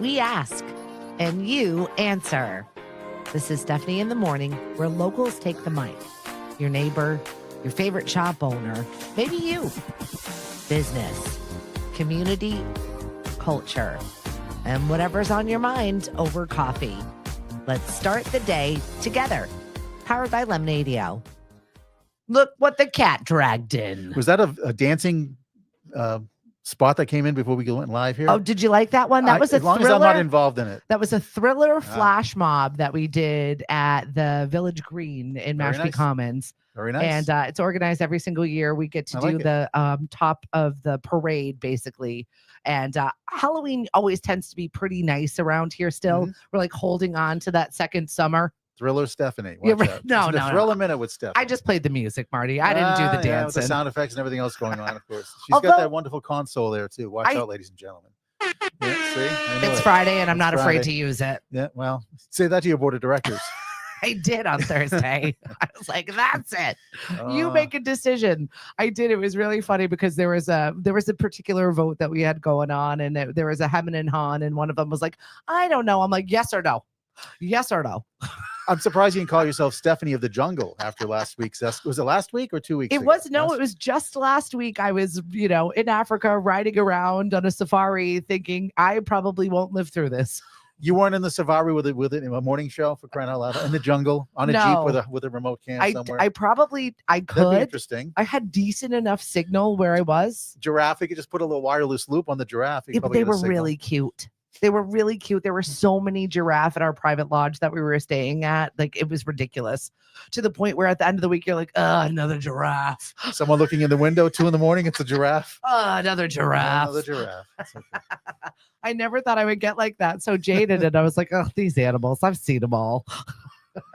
We ask and you answer. This is Stephanie in the Morning, where locals take the mic. Your neighbor, your favorite shop owner, maybe you. Business, community, culture, and whatever's on your mind over coffee. Let's start the day together. Powered by Lemonade-O. Look what the cat dragged in. Was that a dancing spot that came in before we went live here? Oh, did you like that one? That was a as long thriller. as I'm not involved in it. That was a thriller flash mob that we did at the Village Green in Mashpee Commons. Very nice. And it's organized every single year. We get to do the top of the parade, basically. And Halloween always tends to be pretty nice around here still. We're like holding on to that second summer. Thriller Stephanie. Yeah, right. No. Thrill a minute with Stephanie. I just played the music, Marty. I didn't do the dancing. With the sound effects and everything else going on, of course. She's got that wonderful console there, too. Watch out, ladies and gentlemen. Yeah, see? It's Friday, and I'm not afraid to use it. Yeah, well, say that to your board of directors. I did on Thursday. I was like, that's it. You make a decision. I did. It was really funny because there was a particular vote that we had going on, and there was a hem and haw, and one of them was like, I don't know. I'm like, yes or no. Yes or no. I'm surprised you can call yourself Stephanie of the Jungle after last week's. Was it last week or 2 weeks ago? It was just last week. I was, in Africa riding around on a safari thinking I probably won't live through this. You weren't in the safari with it in a morning show, for crying out loud, in the jungle on a Jeep with a remote cam somewhere. I could. That'd be interesting. I had decent enough signal where I was. Giraffe, you could just put a little wireless loop on the giraffe. Yeah, but they were really cute. They were really cute. There were so many giraffe at our private lodge that we were staying at. Like, it was ridiculous, to the point where at the end of the week, you're like, another giraffe. Someone looking in the window, 2 a.m, it's a giraffe. Another giraffe. Another giraffe. Okay. I never thought I would get like that. So jaded. And I was like, oh, these animals, I've seen them all.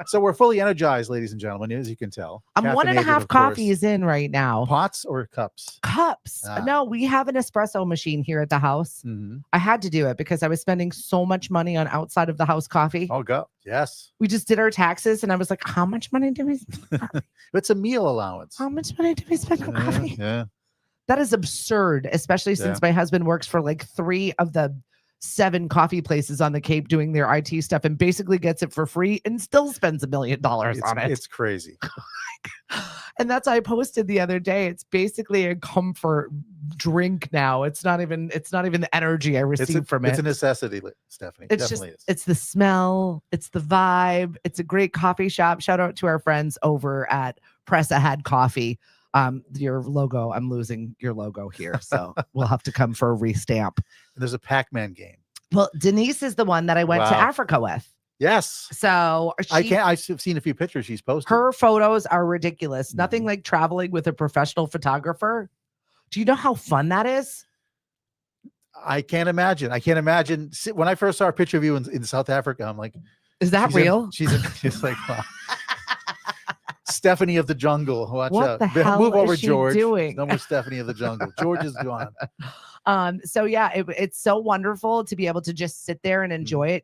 So we're fully energized, ladies and gentlemen, as you can tell. I'm 1.5 coffees in right now. Pots or cups? Cups. No, we have an espresso machine here at the house. I had to do it because I was spending so much money on outside of the house coffee. Oh, go. Yes. We just did our taxes and I was like, how much money do we spend? It's a meal allowance. How much money do we spend on coffee? Yeah. That is absurd, especially since my husband works for like 3 of the 7 coffee places on the Cape doing their IT stuff and basically gets it for free and still spends $1 million on it. It's crazy. And that's I posted the other day. It's basically a comfort drink now. It's not even the energy I receive from it. It's a necessity, Stephanie. It's the smell, it's the vibe. It's a great coffee shop. Shout out to our friends over at Press Ahead Coffee. Your logo, I'm losing your logo here, so we'll have to come for a restamp. And there's a Pac-Man game. Well, Denise is the one that I went to Africa with. Yes. So I've seen a few pictures she's posted. Her photos are ridiculous. Nothing like traveling with a professional photographer. Do you know how fun that is? I can't imagine. When I first saw a picture of you in South Africa, I'm like, is that real? She's like, wow. Stephanie of the Jungle. Watch out. The hell Move over, is she George. doing? No more Stephanie of the Jungle. George is gone. So yeah, it's so wonderful to be able to just sit there and enjoy it.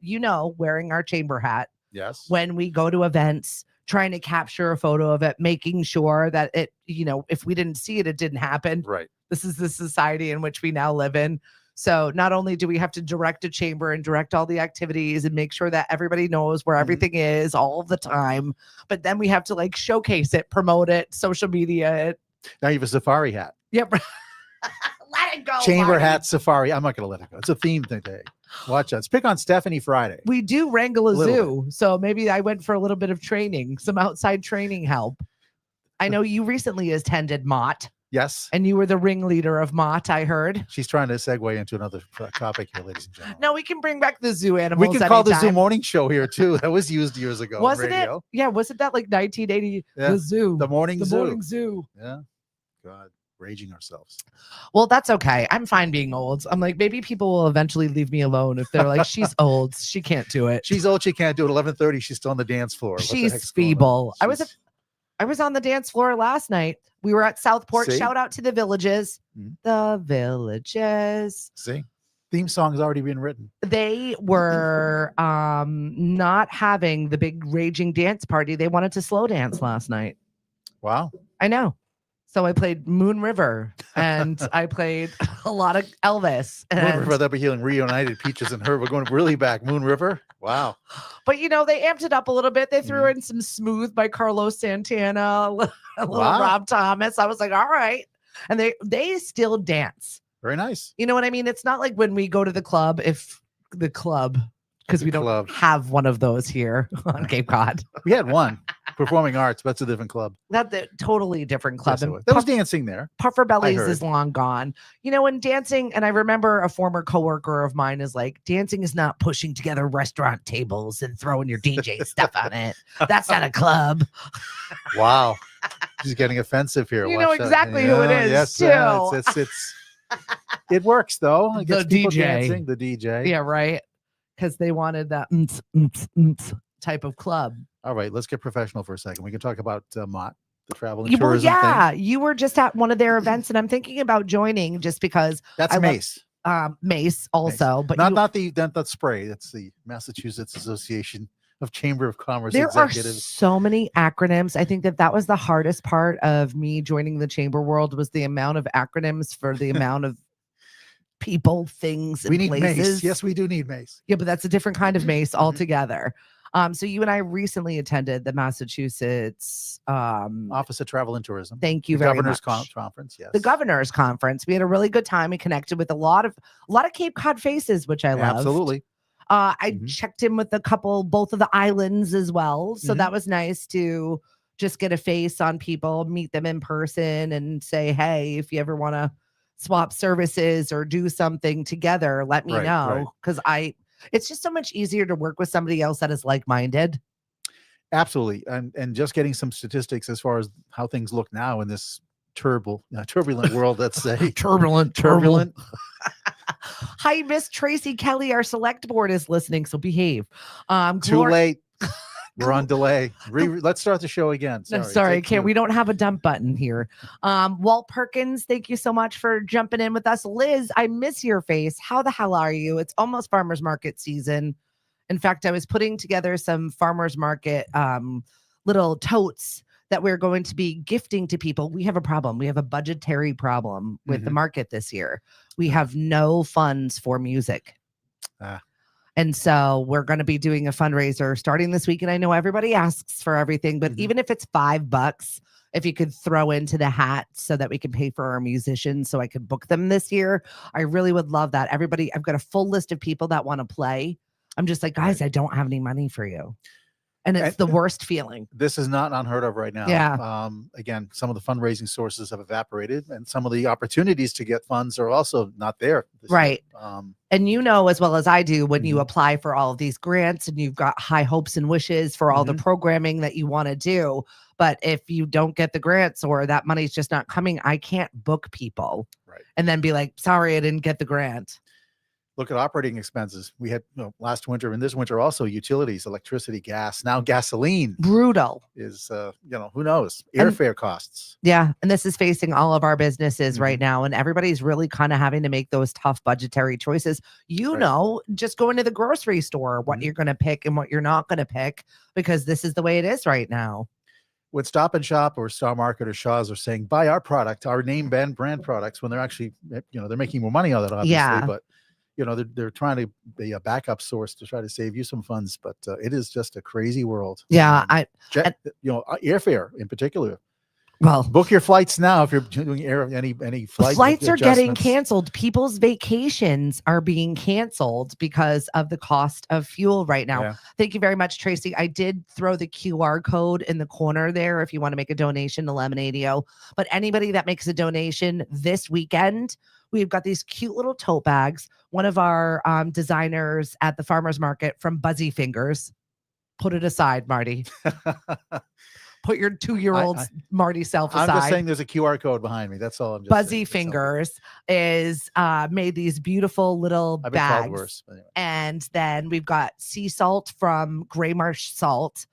Wearing our chamber hat. Yes. When we go to events, trying to capture a photo of it, making sure that it, if we didn't see it, it didn't happen. Right. This is the society in which we now live in. So not only do we have to direct a chamber and direct all the activities and make sure that everybody knows where everything is all of the time, but then we have to like showcase it, promote it, social media it. Now you have a safari hat. Yep. Let it go. Chamber hat safari. I'm not going to let it go. It's a theme today. Watch out. Let's pick on Stephanie Friday. We do wrangle a zoo. So maybe I went for a little bit of training, some outside training help. I know you recently attended Mott. Yes. And you were the ringleader of Mott, I heard. She's trying to segue into another topic here, ladies and gentlemen. No, we can bring back the zoo animals. We can call the Zoo Morning Show here, too. That was used years ago. Wasn't it? Yeah, wasn't that like 1980? Yeah. The zoo. The Morning Zoo. The Morning Zoo. Yeah. God, raging ourselves. Well, that's okay. I'm fine being old. I'm like, maybe people will eventually leave me alone if they're like, she's old. She can't do it. She's old. She can't do it. 11:30. She's still on the dance floor. She's feeble. I was on the dance floor last night. We were at Southport. See? Shout out to the Villages. The Villages. See? Theme song has already been written. They were not having the big raging dance party. They wanted to slow dance last night. Wow. I know. So I played Moon River and I played a lot of Elvis. Moon River, that'll be healing reunited Peaches and her. We're going really back. Moon River. Wow. But they amped it up a little bit. They threw in some Smooth by Carlos Santana, a little Rob Thomas. I was like, all right. And they still dance. Very nice. You know what I mean? It's not like when we go to the club, because we don't have one of those here on Cape Cod. We had one, Performing Arts, but that's a different club. That's a totally different club. Yes, there was dancing there. Puffer Bellies is long gone. And dancing, and I remember a former coworker of mine is like, dancing is not pushing together restaurant tables and throwing your DJ stuff on it. That's not a club. Wow. She's getting offensive here. You know exactly who it is, yes, too. It's it works, though. It gets people DJ. dancing, the DJ. Yeah, right. Because they wanted that type of club. All right, let's get professional for a second. We can talk about Mott, the travel and tourism thing. You were just at one of their events, and I'm thinking about joining just because that's Mace. Mace also, Mace. But not the spray. It's the Massachusetts Association of Chamber of Commerce there Executives. Are so many acronyms. I think that was the hardest part of me joining the chamber world was the amount of acronyms for the amount of people, things, and we need places. Mace. Yes, we do need Mace. Yeah, but that's a different kind of Mace altogether. So you and I recently attended the Massachusetts Office of Travel and Tourism. Thank you very much. Governor's Conference. Yes, the Governor's Conference. We had a really good time. We connected with a lot of Cape Cod faces, which I love. Absolutely. I checked in with both of the islands as well. So that was nice to just get a face on people, meet them in person, and say, hey, if you ever want to swap services or do something together, let me know. Because it's just so much easier to work with somebody else that is like-minded. Absolutely. And just getting some statistics as far as how things look now in this turbulent world, let's say. Turbulent. Hi, Miss Tracy Kelly. Our select board is listening, so behave. Too late. We're on delay. Let's start the show again. Sorry, can't. We don't have a dump button here. Walt Perkins, thank you so much for jumping in with us. Liz, I miss your face. How the hell are you? It's almost farmers market season. In fact, I was putting together some farmers market little totes that we're going to be gifting to people. We have a problem. We have a budgetary problem with the market this year. We have no funds for music. And so we're going to be doing a fundraiser starting this week. And I know everybody asks for everything, but even if it's $5, if you could throw into the hat so that we can pay for our musicians so I could book them this year, I really would love that. Everybody, I've got a full list of people that want to play. I'm just like, guys, I don't have any money for you. And it's the worst feeling. This is not unheard of right now. Yeah. Again, some of the fundraising sources have evaporated, and some of the opportunities to get funds are also not there. Right. And as well as I do, when you apply for all of these grants and you've got high hopes and wishes for all the programming that you want to do, but if you don't get the grants or that money's just not coming, I can't book people. Right. And then be like, sorry, I didn't get the grant. Look at operating expenses. We had last winter and this winter also utilities, electricity, gas, now gasoline. Brutal. Is who knows? Airfare costs. Yeah. And this is facing all of our businesses right now. And everybody's really kind of having to make those tough budgetary choices. Just going to the grocery store, what you're going to pick and what you're not going to pick, because this is the way it is right now. When Stop and Shop or Star Market or Shaw's are saying, buy our product, our name brand products, when they're actually, they're making more money on it, obviously. Yeah. But they're trying to be a backup source to try to save you some funds, but it is just a crazy world. Yeah, airfare in particular. Well, book your flights now if you're doing any flights are getting canceled. People's vacations are being canceled because of the cost of fuel right now. Yeah. Thank you very much, Tracy. I did throw the QR code in the corner there if you want to make a donation to Lemonadio. But anybody that makes a donation this weekend, we've got these cute little tote bags. One of our designers at the farmer's market from Buzzy Fingers. Put it aside, Marty. Put your 2-year-old Marty self aside. I'm just saying there's a QR code behind me. That's all I'm just Buzzy saying. Fingers is made these beautiful little I've been bags. called worse, anyway. And then we've got sea salt from Gray Marsh Salt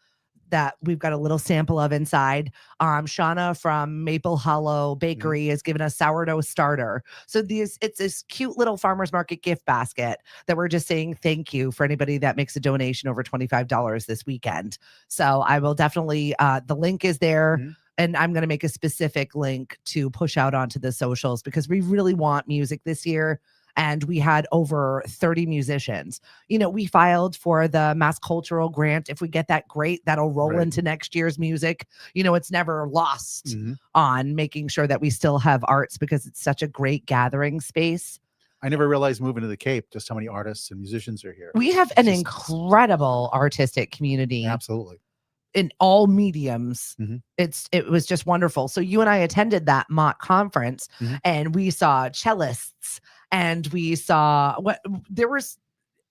that we've got a little sample of inside. Shauna from Maple Hollow Bakery has given us sourdough starter. So it's this cute little farmer's market gift basket that we're just saying thank you for anybody that makes a donation over $25 this weekend. So I will definitely, the link is there. And I'm going to make a specific link to push out onto the socials because we really want music this year. And we had over 30 musicians. We filed for the Mass Cultural Grant. If we get that, great. That'll roll into next year's music. It's never lost on making sure that we still have arts because it's such a great gathering space. I never realized moving to the Cape just how many artists and musicians are here. We have an incredible artistic community. Absolutely. In all mediums. It was just wonderful. So you and I attended that mock conference and we saw cellists and we saw there was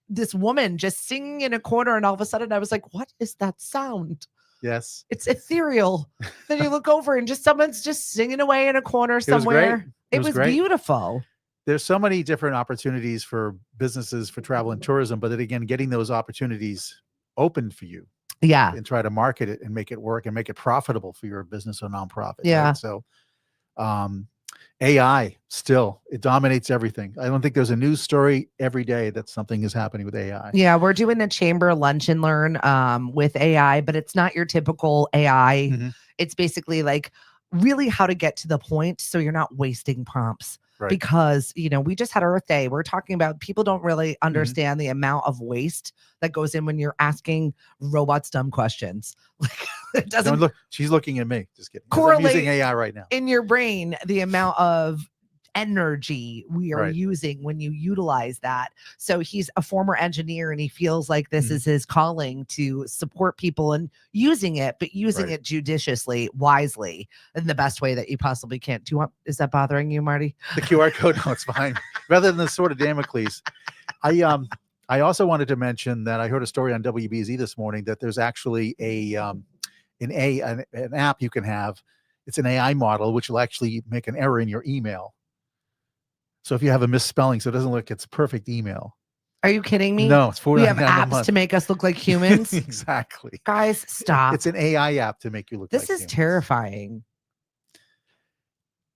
this woman just singing in a corner, and all of a sudden I was like, what is that sound? Yes. It's ethereal. Then you look over and someone's just singing away in a corner somewhere. It was beautiful. There's so many different opportunities for businesses, for travel and tourism, but then again, getting those opportunities open for you. Yeah. And try to market it and make it work and make it profitable for your business or nonprofit. Yeah. Right? So AI still, it dominates everything. I don't think there's a news story every day that something is happening with AI. Yeah. We're doing a chamber lunch and learn with AI, but it's not your typical AI. It's basically like really how to get to the point so you're not wasting prompts. Right. Because, we just had Earth Day. We're talking about people don't really understand the amount of waste that goes in when you're asking robots dumb questions. Like it doesn't look. She's looking at me. Just kidding. Correlate I'm using AI right now. In your brain, the amount of energy we are using when you utilize that. So he's a former engineer and he feels like this is his calling to support people and using it, but using it judiciously, wisely, in the best way that you possibly can. Is that bothering you, Marty? The QR code? No, it's fine. Rather than the sword of Damocles. I also wanted to mention that I heard a story on WBZ this morning that there's actually an app you can have. It's an AI model, which will actually make an error in your email. So if you have a misspelling, so it doesn't look, it's perfect email. Are you kidding me? No, it's $49 We have apps to make us look like humans. Exactly. Guys, stop. It's an AI app to make you look like humans. This is terrifying.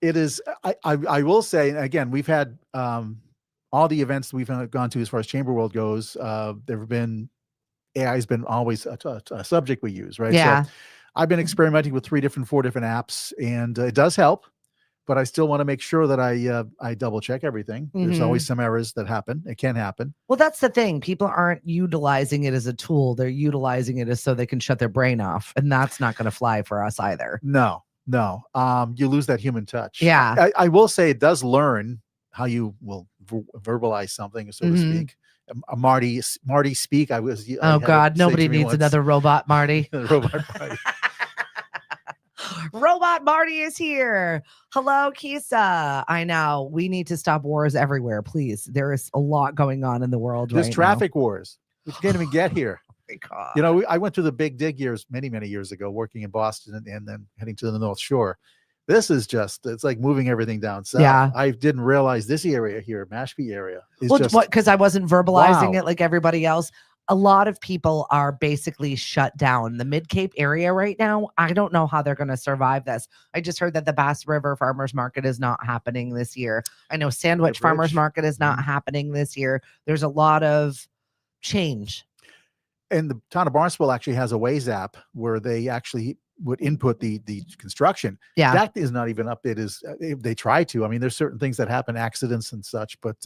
It is. I will say, again, we've had all the events we've gone to as far as Chamber World goes. There have been, AI has been always a subject we use, right? Yeah. So I've been experimenting with 4 different apps, and it does help. But I still want to make sure that I double check everything. There's always some errors that happen. It can happen. Well, that's the thing. People aren't utilizing it as a tool. They're utilizing it as so they can shut their brain off. And that's not going to fly for us either. No. You lose that human touch. Yeah. I will say it does learn how you will verbalize something, so to speak. Marty speak. God, nobody needs another robot Marty. Robot Marty. Robot Marty is here. Hello, Kisa. I know we need to stop wars everywhere, please. There is a lot going on in the world. There's traffic wars. We can't even get here. Oh my God. I went through the Big Dig years many years ago, working in Boston and then heading to the North Shore. This is it's like moving everything down south. Yeah. I didn't realize this area here, Mashpee area, is because I wasn't verbalizing it like everybody else. A lot of people are basically shut down. The Mid-Cape area right now, I don't know how they're going to survive this. I just heard that the Bass River Farmers Market is not happening this year. I know Sandwich Farmers Market is not happening this year. There's a lot of change. And the town of Barnstable actually has a Waze app where they actually would input the construction. Yeah. That is not even updated. They try to. I mean, there's certain things that happen, accidents and such, but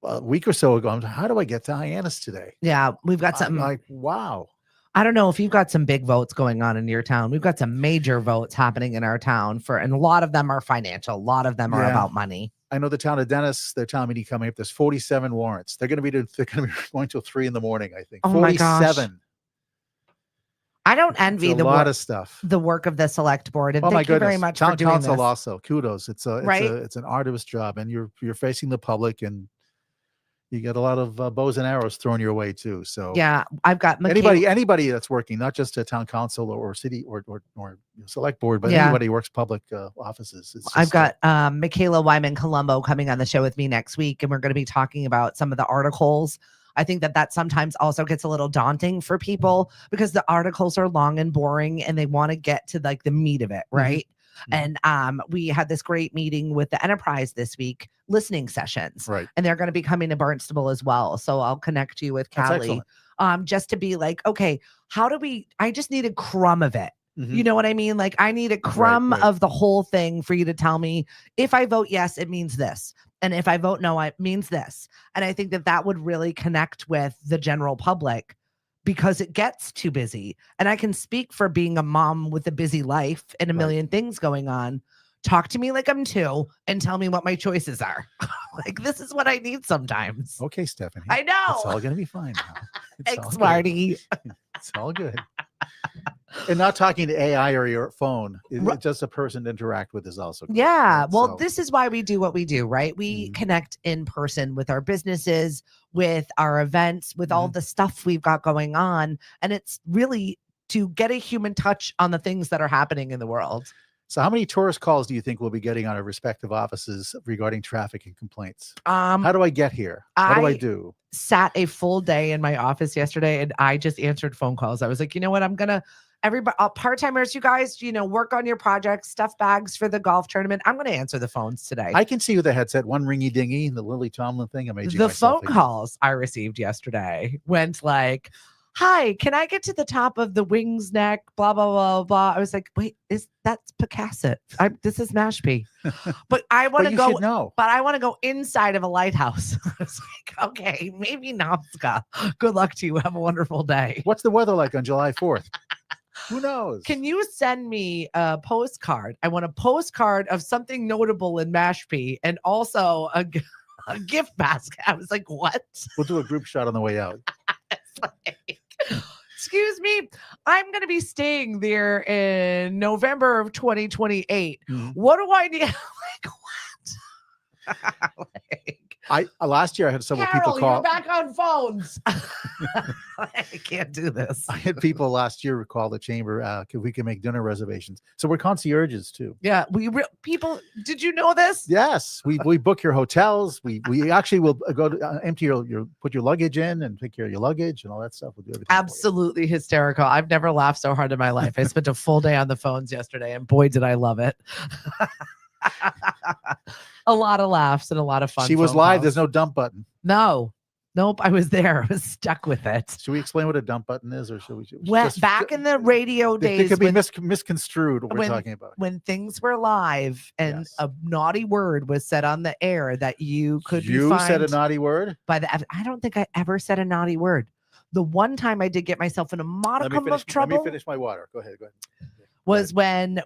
a week or so ago, how do I get to Hyannis today? Yeah, we've got something like, wow. I don't know if you've got some big votes going on in your town. We've got some major votes happening in our town and a lot of them are financial. A lot of them are about money. I know the town of Dennis, their town meeting coming up. There's 47 warrants. They're going to be going till 3 a.m, I think. Oh 47. My gosh. I don't envy a lot of stuff. The work of the select board. And thank thank you very much town for doing council this. Also, kudos. It's an arduous job, and you're facing the public, and you get a lot of bows and arrows thrown your way too. So yeah, I've got anybody that's working, not just a town council or city or select board, but anybody who works public offices. I've got Michaela Wyman Colombo coming on the show with me next week, and we're going to be talking about some of the articles. I think that sometimes also gets a little daunting for people because the articles are long and boring and they want to get to like the meat of it. Right. Mm-hmm. And we had this great meeting with the Enterprise this week, listening sessions. Right. And they're going to be coming to Barnstable as well. So I'll connect you with Callie just to be like, okay, I just need a crumb of it. You know what I mean? Like, I need a crumb of the whole thing for you to tell me, if I vote yes, it means this. And if I vote no, it means this. And I think that that would really connect with the general public, because it gets too busy. And I can speak for being a mom with a busy life and a million things going on. Talk to me like I'm 2 and tell me what my choices are. Like, this is what I need sometimes. Okay, Stephanie. I know. It's all going to be fine now. Thanks, Marty. It's all good. And not talking to AI or your phone. It's just a person to interact with is also good. Yeah. Right? Well, this is why we do what we do, right? We connect in person with our businesses, with our events, with all the stuff we've got going on. And it's really to get a human touch on the things that are happening in the world. So how many tourist calls do you think we'll be getting on our respective offices regarding traffic and complaints? How do I get here? What do I do? Sat a full day in my office yesterday and I just answered phone calls. I was like, you know what? Everybody, part-timers, you guys, work on your projects, stuff bags for the golf tournament. I'm going to answer the phones today. I can see with the headset, one ringy dingy, the Lily Tomlin thing. The phone calls I received yesterday went like, hi, can I get to the top of the Wings Neck? Blah, blah, blah, blah. I was like, wait, that's Picasset. This is Mashpee. But I want to go, but I want to go inside of a lighthouse. I was like, okay, maybe Nazca. Good luck to you. Have a wonderful day. What's the weather like on July 4th? Who knows? Can you send me a postcard? I want a postcard of something notable in Mashpee and also a gift basket. I was like, what? We'll do a group shot on the way out. Excuse me, I'm going to be staying there in November of 2028. What do I need? Like, what? Last year I had several people call. You're back on phones. I can't do this. I had people last year call the chamber if we can make dinner reservations. So we're concierges too. Yeah, people. Did you know this? Yes, we book your hotels. We actually will go to empty your put your luggage in and take care of your luggage and all that stuff. We'll do everything. Absolutely hysterical. I've never laughed so hard in my life. I spent a full day on the phones yesterday, and boy, did I love it. A lot of laughs and a lot of fun. She was live. There's no dump button. Nope. I was there. I was stuck with it. Should we explain what a dump button is, or should we? Back in the radio days, it could be misconstrued. What we're talking about when things were live and a naughty word was said on the air that you could. You said a naughty word. I don't think I ever said a naughty word. The one time I did get myself in a modicum of trouble. Let me finish my water. Go ahead. Was when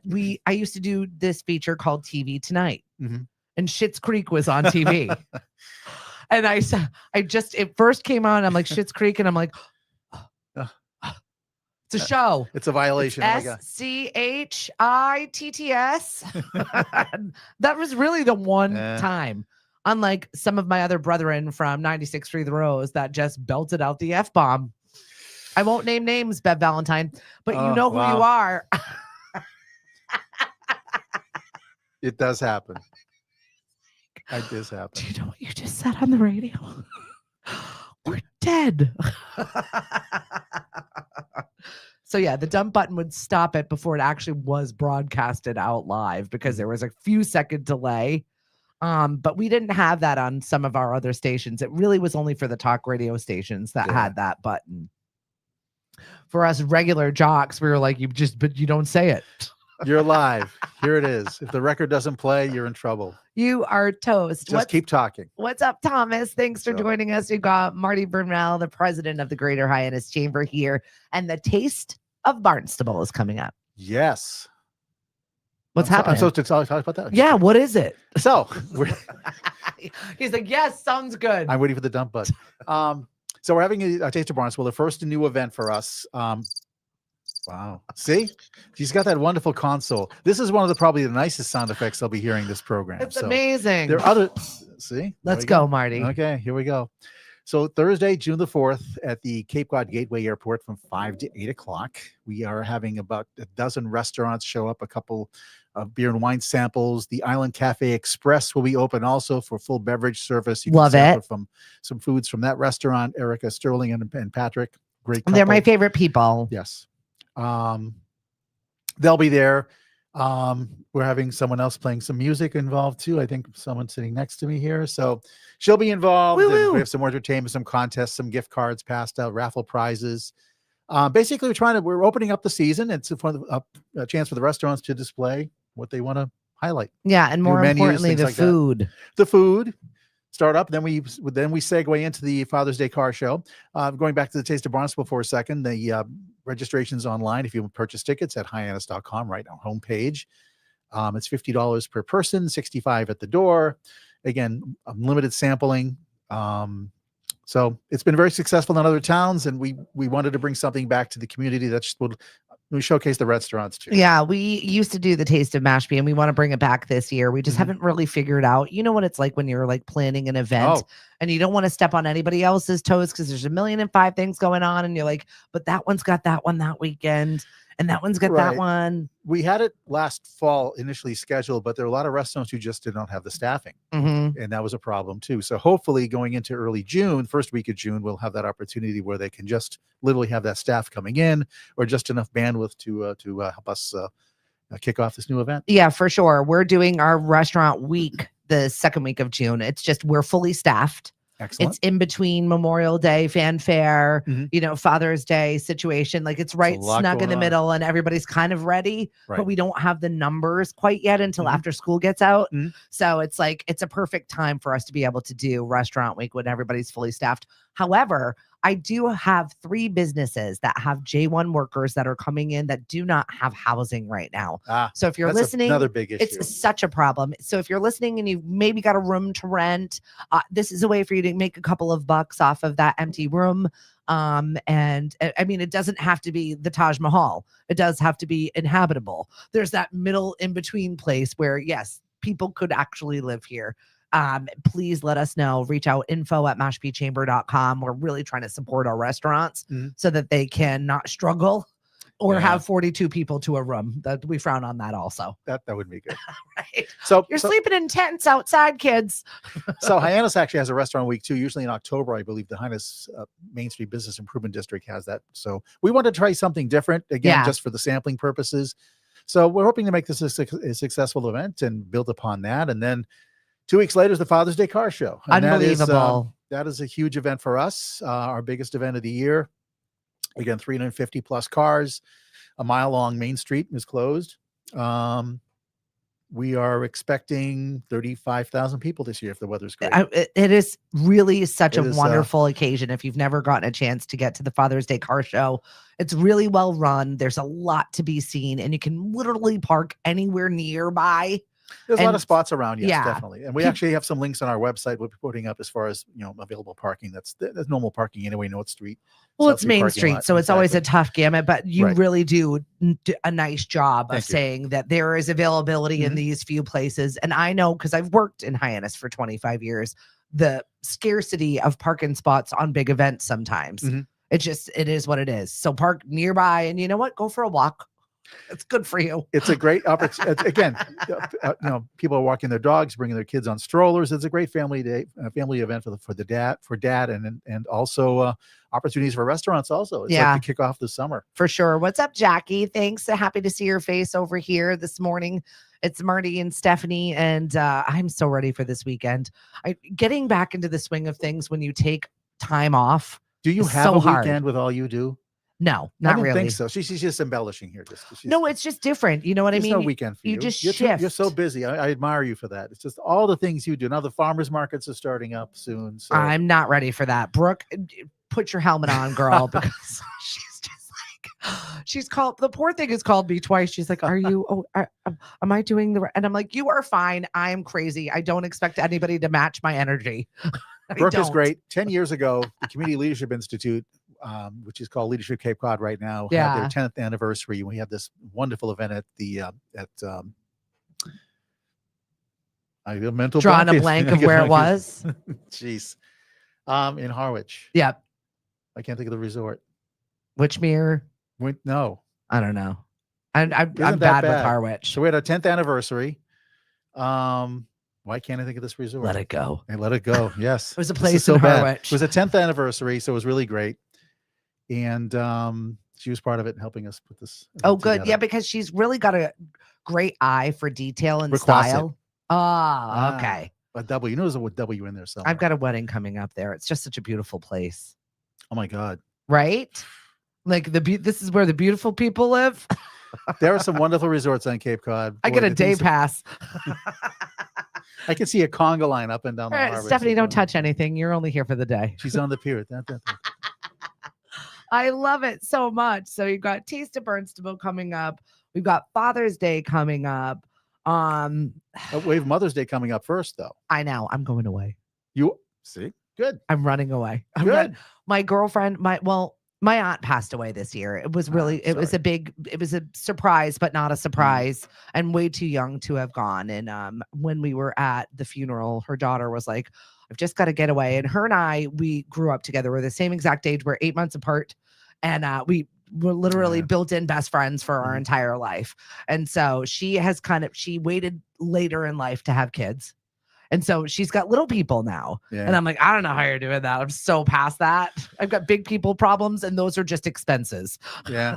I used to do this feature called TV Tonight, and Schitt's Creek was on TV. And it first came on. I'm like, Schitt's Creek. And I'm like, it's a show. It's a violation. SCHITTS. That was really the one time. Unlike some of my other brethren from 96.3 The Rose that just belted out the F-bomb. I won't name names, Bev Valentine, but you know who you are. It does happen. It does happen. Do you know what you just said on the radio? We're dead. So yeah, the dump button would stop it before it actually was broadcasted out live because there was a few second delay. But we didn't have that on some of our other stations. It really was only for the talk radio stations that had that button. For us regular jocks, we were like, but you don't say it. You're live. Here it is. If the record doesn't play, you're in trouble. You are toast. Keep talking. What's up, Thomas? Thanks for joining us. We've got Marty Burnell, the president of the Greater Hyannis Chamber here, and the Taste of Barnstable is coming up. Yes. What's happening? I'm supposed to talk about that? Yeah, what is it? So he's like, yes, sounds good. I'm waiting for the dump button. So we're having a Taste of Barnstable, the first new event for us. Wow. See? She's got that wonderful console. This is one of probably the nicest sound effects I'll be hearing this program. It's amazing. There are other. See? Let's go, Marty. Okay, here we go. So Thursday, June the 4th at the Cape Cod Gateway Airport from 5 to 8 o'clock. We are having about a dozen restaurants show up, a couple of beer and wine samples. The Island Cafe Express will be open also for full beverage service. You can sample from some foods from that restaurant. Erica Sterling and Patrick, great couple. They're my favorite people. Yes. They'll be there. We're having someone else playing some music involved too. I think someone sitting next to me here. So she'll be involved. And we have some more entertainment, some contests, some gift cards passed out, raffle prizes. Basically, we're opening up the season. It's a chance for the restaurants to display what they want to highlight. Yeah, and New more menus, importantly, things the like that. food. The food start up. Then we segue into the Father's Day car show. Going back to the Taste of Barnstable for a second, the registration's online. If you purchase tickets at hyannis.com, right on homepage. It's $50 per person, $65 at the door. Again, limited sampling. So it's been very successful in other towns, and we wanted to bring something back to the community that we showcase the restaurants too. Yeah, we used to do the Taste of Mashpee, and we want to bring it back this year. We just haven't really figured out. You know what it's like when you're like planning an event and you don't want to step on anybody else's toes because there's 1,000,005 things going on, and you're like, but that one's got that one that weekend, and that one's got that one. We had it last fall initially scheduled, but there are a lot of restaurants who just did not have the staffing, and that was a problem too. So hopefully going into early June, first week of June, we'll have that opportunity where they can just literally have that staff coming in, or just enough bandwidth to help us kick off this new event. Yeah, for sure. We're doing our restaurant week the second week of June. It's just we're fully staffed. Excellent. It's in between Memorial Day, fanfare, Father's Day situation. Like it's right snug in the middle, and everybody's kind of ready, but we don't have the numbers quite yet until after school gets out. So it's like, it's a perfect time for us to be able to do restaurant week when everybody's fully staffed. However, I do have 3 businesses that have J1 workers that are coming in that do not have housing right now. So if you're listening, another big issue. It's such a problem. So if you're listening and you've maybe got a room to rent, this is a way for you to make a couple of bucks off of that empty room. And I mean, it doesn't have to be the Taj Mahal. It does have to be inhabitable. There's that middle in between place where, yes, people could actually live here. Please let us know. Reach out, info@mashpeechamber.com. We're really trying to support our restaurants so that they can not struggle or have 42 people to a room. That we frown on that also. That would be good. Right. So you're sleeping in tents outside, kids. So Hyannis actually has a restaurant week too. Usually in October, I believe the Hyannis Main Street Business Improvement District has that. So we want to try something different again, just for the sampling purposes. So we're hoping to make this a successful event and build upon that. And then 2 weeks later is the Father's Day car show. And unbelievable. That is a huge event for us. Our biggest event of the year. Again, 350 plus cars. A mile long Main Street is closed. We are expecting 35,000 people this year if the weather's great. It is really such a wonderful occasion. If you've never gotten a chance to get to the Father's Day car show, it's really well run. There's a lot to be seen, and you can literally park anywhere nearby. There's a lot of spots around, yes, definitely. And we actually have some links on our website we'll be putting up as far as, available parking. That's normal parking anyway, North Street. Well, it's Main Street, so it's always a tough gamut, but you really do a nice job of saying that there is availability in these few places. And I know, because I've worked in Hyannis for 25 years, the scarcity of parking spots on big events sometimes. It is what it is. So park nearby, and you know what? Go for a walk. It's good for you. It's a great opportunity. Again, people are walking their dogs, bringing their kids on strollers. It's a great family event for dad, and also opportunities for restaurants. Also, it's like to kick off the summer for sure. What's up, Jackie? Thanks. Happy to see your face over here this morning. It's Marty and Stephanie, and I'm so ready for this weekend. Getting back into the swing of things when you take time off. Do you have a weekend with all you do? No, not really. I think so. She's just embellishing here. No, it's just different. You know what I mean? No weekend for you. You just shift. You're so busy. I admire you for that. It's just all the things you do. Now the farmers markets are starting up soon. So. I'm not ready for that. Brooke, put your helmet on, girl, because she's just like, she's called, the poor thing has called me twice. She's like, are you, am I doing the, and I'm like, you are fine. I am crazy. I don't expect anybody to match my energy. Brooke is great. 10 years ago, the Community Leadership Institute, which is called Leadership Cape Cod right now, had their 10th anniversary. We had this wonderful event at the I have a mental drawing a blank of where it was. Jeez. In Harwich. Yep. I can't think of the resort. Witchmere? No. I don't know. I'm bad with Harwich. So we had our 10th anniversary. Why can't I think of this resort? Let it go. And let it go. Yes. It was a place in Harwich. It was a 10th anniversary, so it was really great. And she was part of it and helping us put this. Oh, good. Together. Yeah, because she's really got a great eye for detail and style. Okay. A W. You know there's a W in there somewhere. I've got a wedding coming up there. It's just such a beautiful place. Oh my God. Right? Like this is where the beautiful people live. There are some wonderful resorts on Cape Cod. I Boy, get a the day things that- pass. I can see a conga line up and down the All right, harbor. Stephanie, don't She's touch anything. You're only here for the day. She's on the pier. I love it so much. So you've got Taste of Barnstable coming up. We've got Father's Day coming up. We have Mother's Day coming up first, though. I know. I'm going away. You see? Good. I'm running away. Good. My girlfriend, my aunt passed away this year. It was really, it was a surprise, but not a surprise, and way too young to have gone. And when we were at the funeral, her daughter was like, I've just got to get away. And her and I, we grew up together. We're the same exact age. We're 8 months apart. And we were literally built-in best friends for our entire life. And so she waited later in life to have kids. And so she's got little people now. Yeah. And I'm like, I don't know how you're doing that. I'm so past that. I've got big people problems, and those are just expenses. Yeah.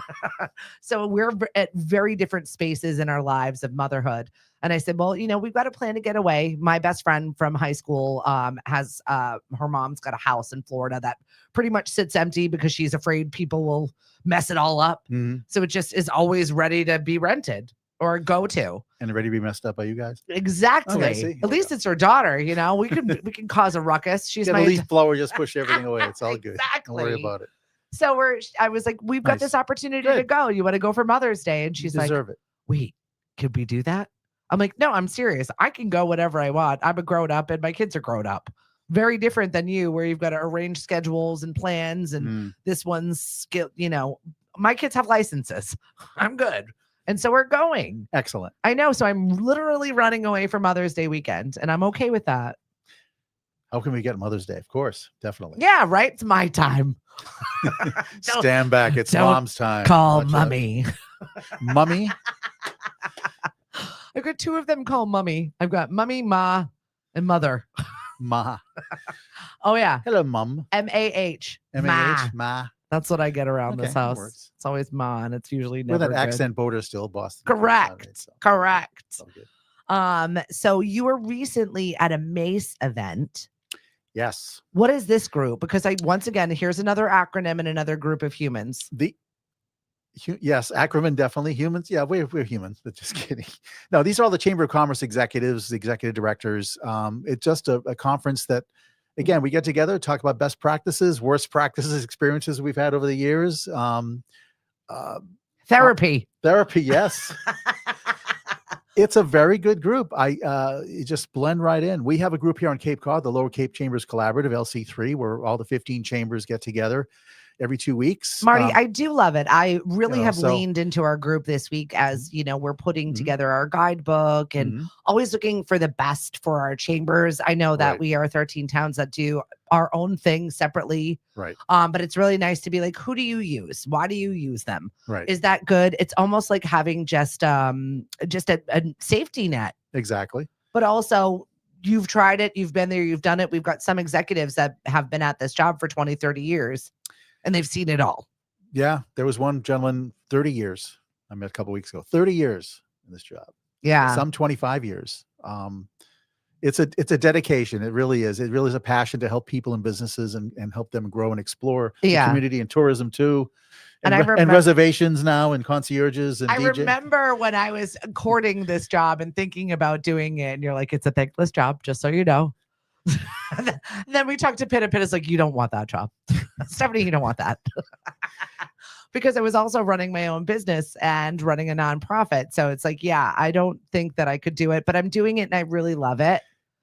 So we're at very different spaces in our lives of motherhood. And I said, well, we've got a plan to get away. My best friend from high school has her mom's got a house in Florida that pretty much sits empty because she's afraid people will mess it all up. Mm-hmm. So it just is always ready to be rented or go to. And ready to be messed up by you guys? Exactly. Okay, at least it's her daughter, we can cause a ruckus. She's get a leaf blower, just push everything away. It's all good. Exactly. Don't worry about it. So I was like, we've got this opportunity to go. You want to go for Mother's Day? And she's like, wait, could we do that? I'm like, no, I'm serious. I can go whatever I want. I'm a grown up and my kids are grown up. Very different than you, where you've got to arrange schedules and plans. And this one's skill, my kids have licenses. I'm good. And so we're going. Excellent. I know. So I'm literally running away for Mother's Day weekend, and I'm okay with that. How can we get Mother's Day? Of course. Definitely. Yeah, right. It's my time. Stand back. It's mom's time. Call mommy. Mummy? I've got two of them called mummy. I've got mummy, ma, and mother. Ma. Oh, yeah. Hello, mum. M-A-H. M-A-H. Ma. That's what I get around this house. It's always ma, and it's usually never with that good. accent border still Boston. Correct. Correct. Okay. So you were recently at a Mace event. Yes. What is this group? Because once again, here's another acronym and another group of humans. Yes, acronym, definitely. Humans. Yeah, we're humans, but just kidding. No, these are all the Chamber of Commerce executives, the executive directors. It's just a conference that, again, we get together, talk about best practices, worst practices, experiences we've had over the years. Therapy. Therapy, yes. It's a very good group. You just blend right in. We have a group here on Cape Cod, the Lower Cape Chambers Collaborative, LC3, where all the 15 chambers get together every 2 weeks. Marty, I do love it. I really have leaned into our group this week as, we're putting together our guidebook and always looking for the best for our chambers. I know that we are 13 towns that do our own thing separately. Right. But it's really nice to be like, who do you use? Why do you use them? Right. Is that good? It's almost like having just a safety net. Exactly. But also, you've tried it, you've been there, you've done it. We've got some executives that have been at this job for 20, 30 years. And they've seen it all. Yeah. There was one gentleman, 30 years. I met a couple of weeks ago, 30 years in this job. Yeah. Some 25 years. It's a dedication. It really is. It really is a passion to help people and businesses and help them grow and explore the community and tourism too. And reservations now and concierges and DJ. Remember when I was courting this job and thinking about doing it, and you're like, it's a thankless job, just so you know. And then we talked to Pitt, and Pitt is like, you don't want that job. Stephanie, you don't want that. Because I was also running my own business and running a nonprofit. So it's like, yeah, I don't think that I could do it, but I'm doing it and I really love it.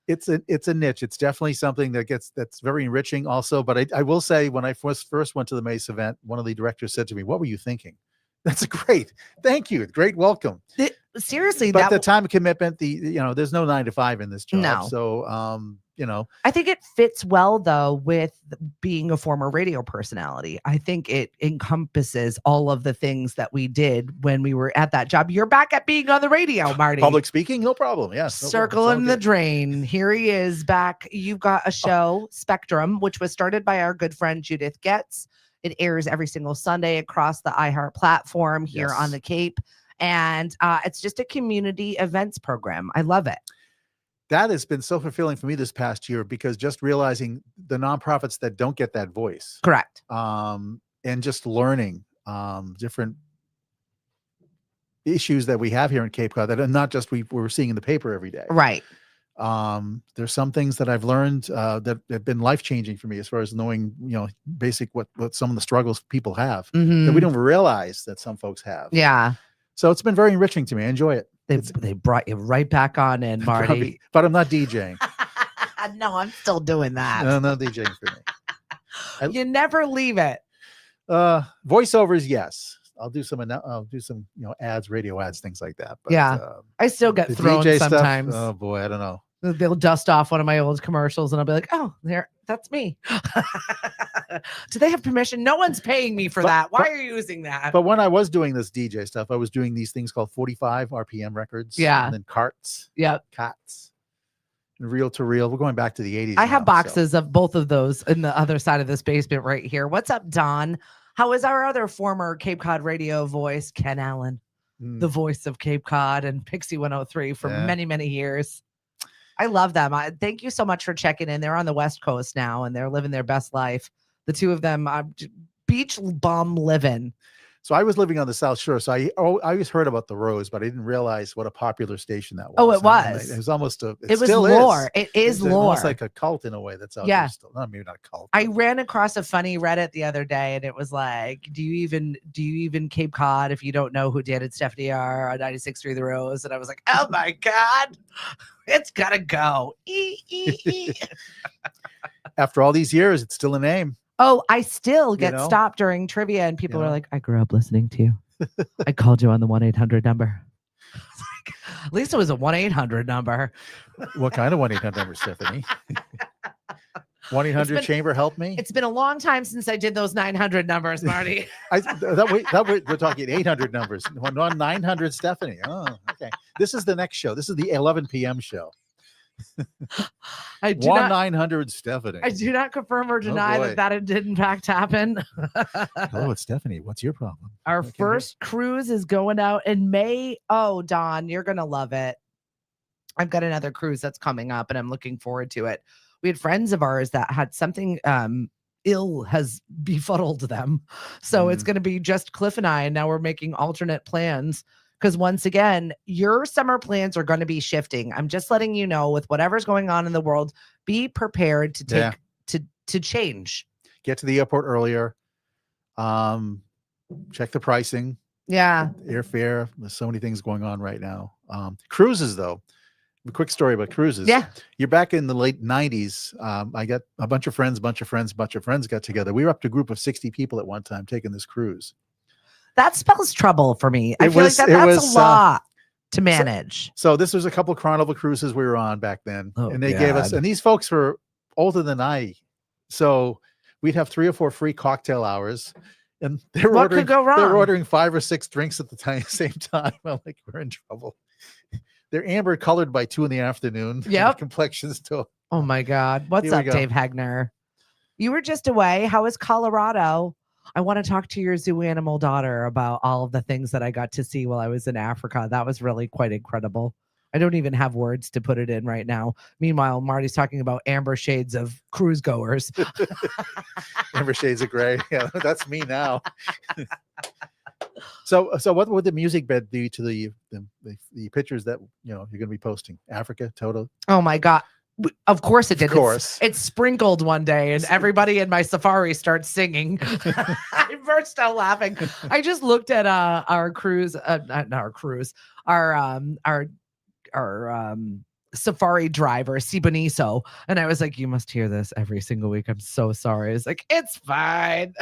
It's a niche. It's definitely something that's very enriching also. But I will say, when I first went to the Mace event, one of the directors said to me, what were you thinking? That's great. Thank you. Great welcome. Seriously. But the time commitment, there's no 9 to 5 in this job. No. So, I think it fits well though with being a former radio personality. I think it encompasses all of the things that we did when we were at that job. You're back at being on the radio, Marty. Public speaking, no problem. Yes. No Circle in the drain. Here he is back. You've got a show, Spectrum, which was started by our good friend Judith Getz. It airs every single Sunday across the iHeart platform here on the Cape. And it's just a community events program. I love it. That has been so fulfilling for me this past year, because just realizing the nonprofits that don't get that voice. Correct. And just learning different issues that we have here in Cape Cod that are not just we're seeing in the paper every day. Right. There's some things that I've learned that have been life-changing for me as far as knowing, basic what some of the struggles people have that we don't realize that some folks have. Yeah. So it's been very enriching to me. I enjoy it. They brought you right back on in, Marty. But I'm not DJing. No, I'm still doing that. No, not DJing for me. You never leave it. Voiceovers, yes. I'll do some ads, radio ads, things like that. But, yeah, I still get thrown DJ sometimes. Stuff, oh boy, I don't know. They'll dust off one of my old commercials, and I'll be like, "Oh, that's me." Do they have permission? No one's paying me for that. Why are you using that? But when I was doing this DJ stuff, I was doing these things called 45 RPM records. Yeah, and then carts. Yeah, cats. Reel to reel. We're going back to the 80s. I have boxes of both of those in the other side of this basement right here. What's up, Don? How is our other former Cape Cod radio voice, Ken Allen, the voice of Cape Cod and Pixie 103 for many, many years? I love them. Thank you so much for checking in. They're on the West Coast now, and they're living their best life. The two of them, beach bum living. So I was living on the South Shore, so I always heard about the Rose, but I didn't realize what a popular station that was. Oh, it was. It was almost it was lore. It is lore. Almost like a cult in a way. That's out there still. Maybe not a cult. I ran across a funny Reddit the other day, and it was like, "Do you even Cape Cod if you don't know who Dan and Stephanie are on 96.3 The Rose?" And I was like, "Oh my God, it's gotta go." After all these years, it's still a name. Oh, I still get stopped during trivia, and people are like, "I grew up listening to you. I called you on the 1-800 number." At least it was a 1-800 number. What kind of 1-800 number, Stephanie? 1-800 chamber help me. It's been a long time since I did those 900 numbers, Marty. We're talking 800 numbers. 900 Stephanie. Oh, okay. This is the next show. This is the 11 p.m. show. 900 Stephanie. I do not confirm or deny that it did in fact happen. Hello, it's Stephanie. What's your problem? Our first cruise is going out in May. Oh, Don, you're gonna love it. I've got another cruise that's coming up, and I'm looking forward to it. We had friends of ours that had something ill has befuddled them, so it's going to be just Cliff and I, and now we're making alternate plans. Because once again, your summer plans are going to be shifting. I'm just letting you know, with whatever's going on in the world, be prepared to take to change. Get to the airport earlier. Check the pricing. Yeah. Airfare. There's so many things going on right now. Cruises, though. A quick story about cruises. Yeah. You're back in the late 90s. I got a bunch of friends got together. We were up to a group of 60 people at one time taking this cruise. That spells trouble for me. I feel like that's a lot to manage. So this was a couple of Carnival cruises we were on back then. And they gave us, and these folks were older than I. So we'd have 3 or 4 free cocktail hours. And they were could go wrong? They were ordering 5 or 6 drinks at the same time. I'm like, we're in trouble. They're amber colored by 2 p.m. Yep. Complexions too. Oh my God. What's up, Dave Hagner? You were just away. How is Colorado? I want to talk to your zoo animal daughter about all of the things that I got to see while I was in Africa. That was really quite incredible. I don't even have words to put it in right now. Meanwhile, Marty's talking about amber shades of cruise goers. Amber shades of gray. Yeah, that's me now. So what would the music bed be to the pictures that you're going to be posting? Africa, Toto? Oh my God. Of course it did. Of course. It's sprinkled one day, and everybody in my safari starts singing. I burst out laughing. I just looked at our cruise, not our cruise, our safari driver, Siboniso, and I was like, "You must hear this every single week. I'm so sorry." It's like, it's fine.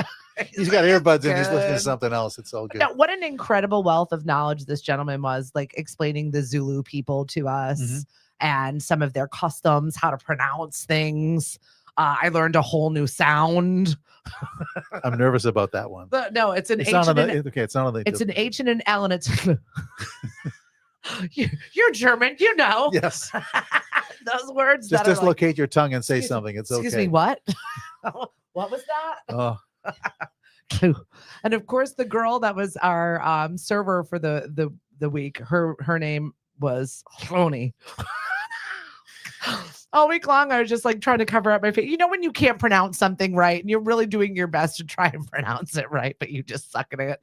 He's got earbuds in. He's listening to something else. It's all good. Now, what an incredible wealth of knowledge this gentleman was, like explaining the Zulu people to us. Mm-hmm. And some of their customs, how to pronounce things. I learned a whole new sound. I'm nervous about that one. No, it's an H. It's not on the. It's an H and an L, and it's. You're German, Yes. Those words. Just dislocate your tongue and say something. It's okay. Excuse me. What? What was that? Oh. And of course, the girl that was our server for the week. Her name was Ronnie. All week long, I was just like trying to cover up my face. You know, when you can't pronounce something right and you're really doing your best to try and pronounce it right, but you just suck at it.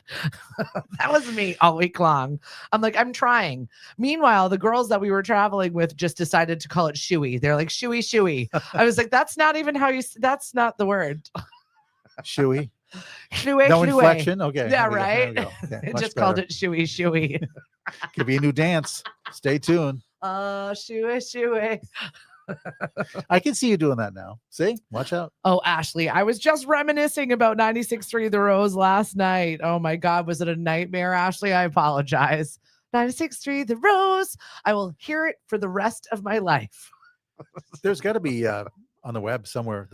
That was me all week long. I'm like, I'm trying. Meanwhile, the girls that we were traveling with just decided to call it shoey. They're like, shoey, shoey. I was like, that's not even how you, that's not the word. Shoey. Shoey, No shoey. inflection. Okay. Yeah, there we go, right. there we go. Okay, It much just called better. it shoey, shoey. Could be a new dance. Stay tuned. Shoey, shoey. I can see you doing that now. See? Watch out. Oh, Ashley, I was just reminiscing about 96.3 The Rose last night. Oh my God, was it a nightmare, Ashley? I apologize. 96.3 The Rose. I will hear it for the rest of my life. There's got to be on the web somewhere.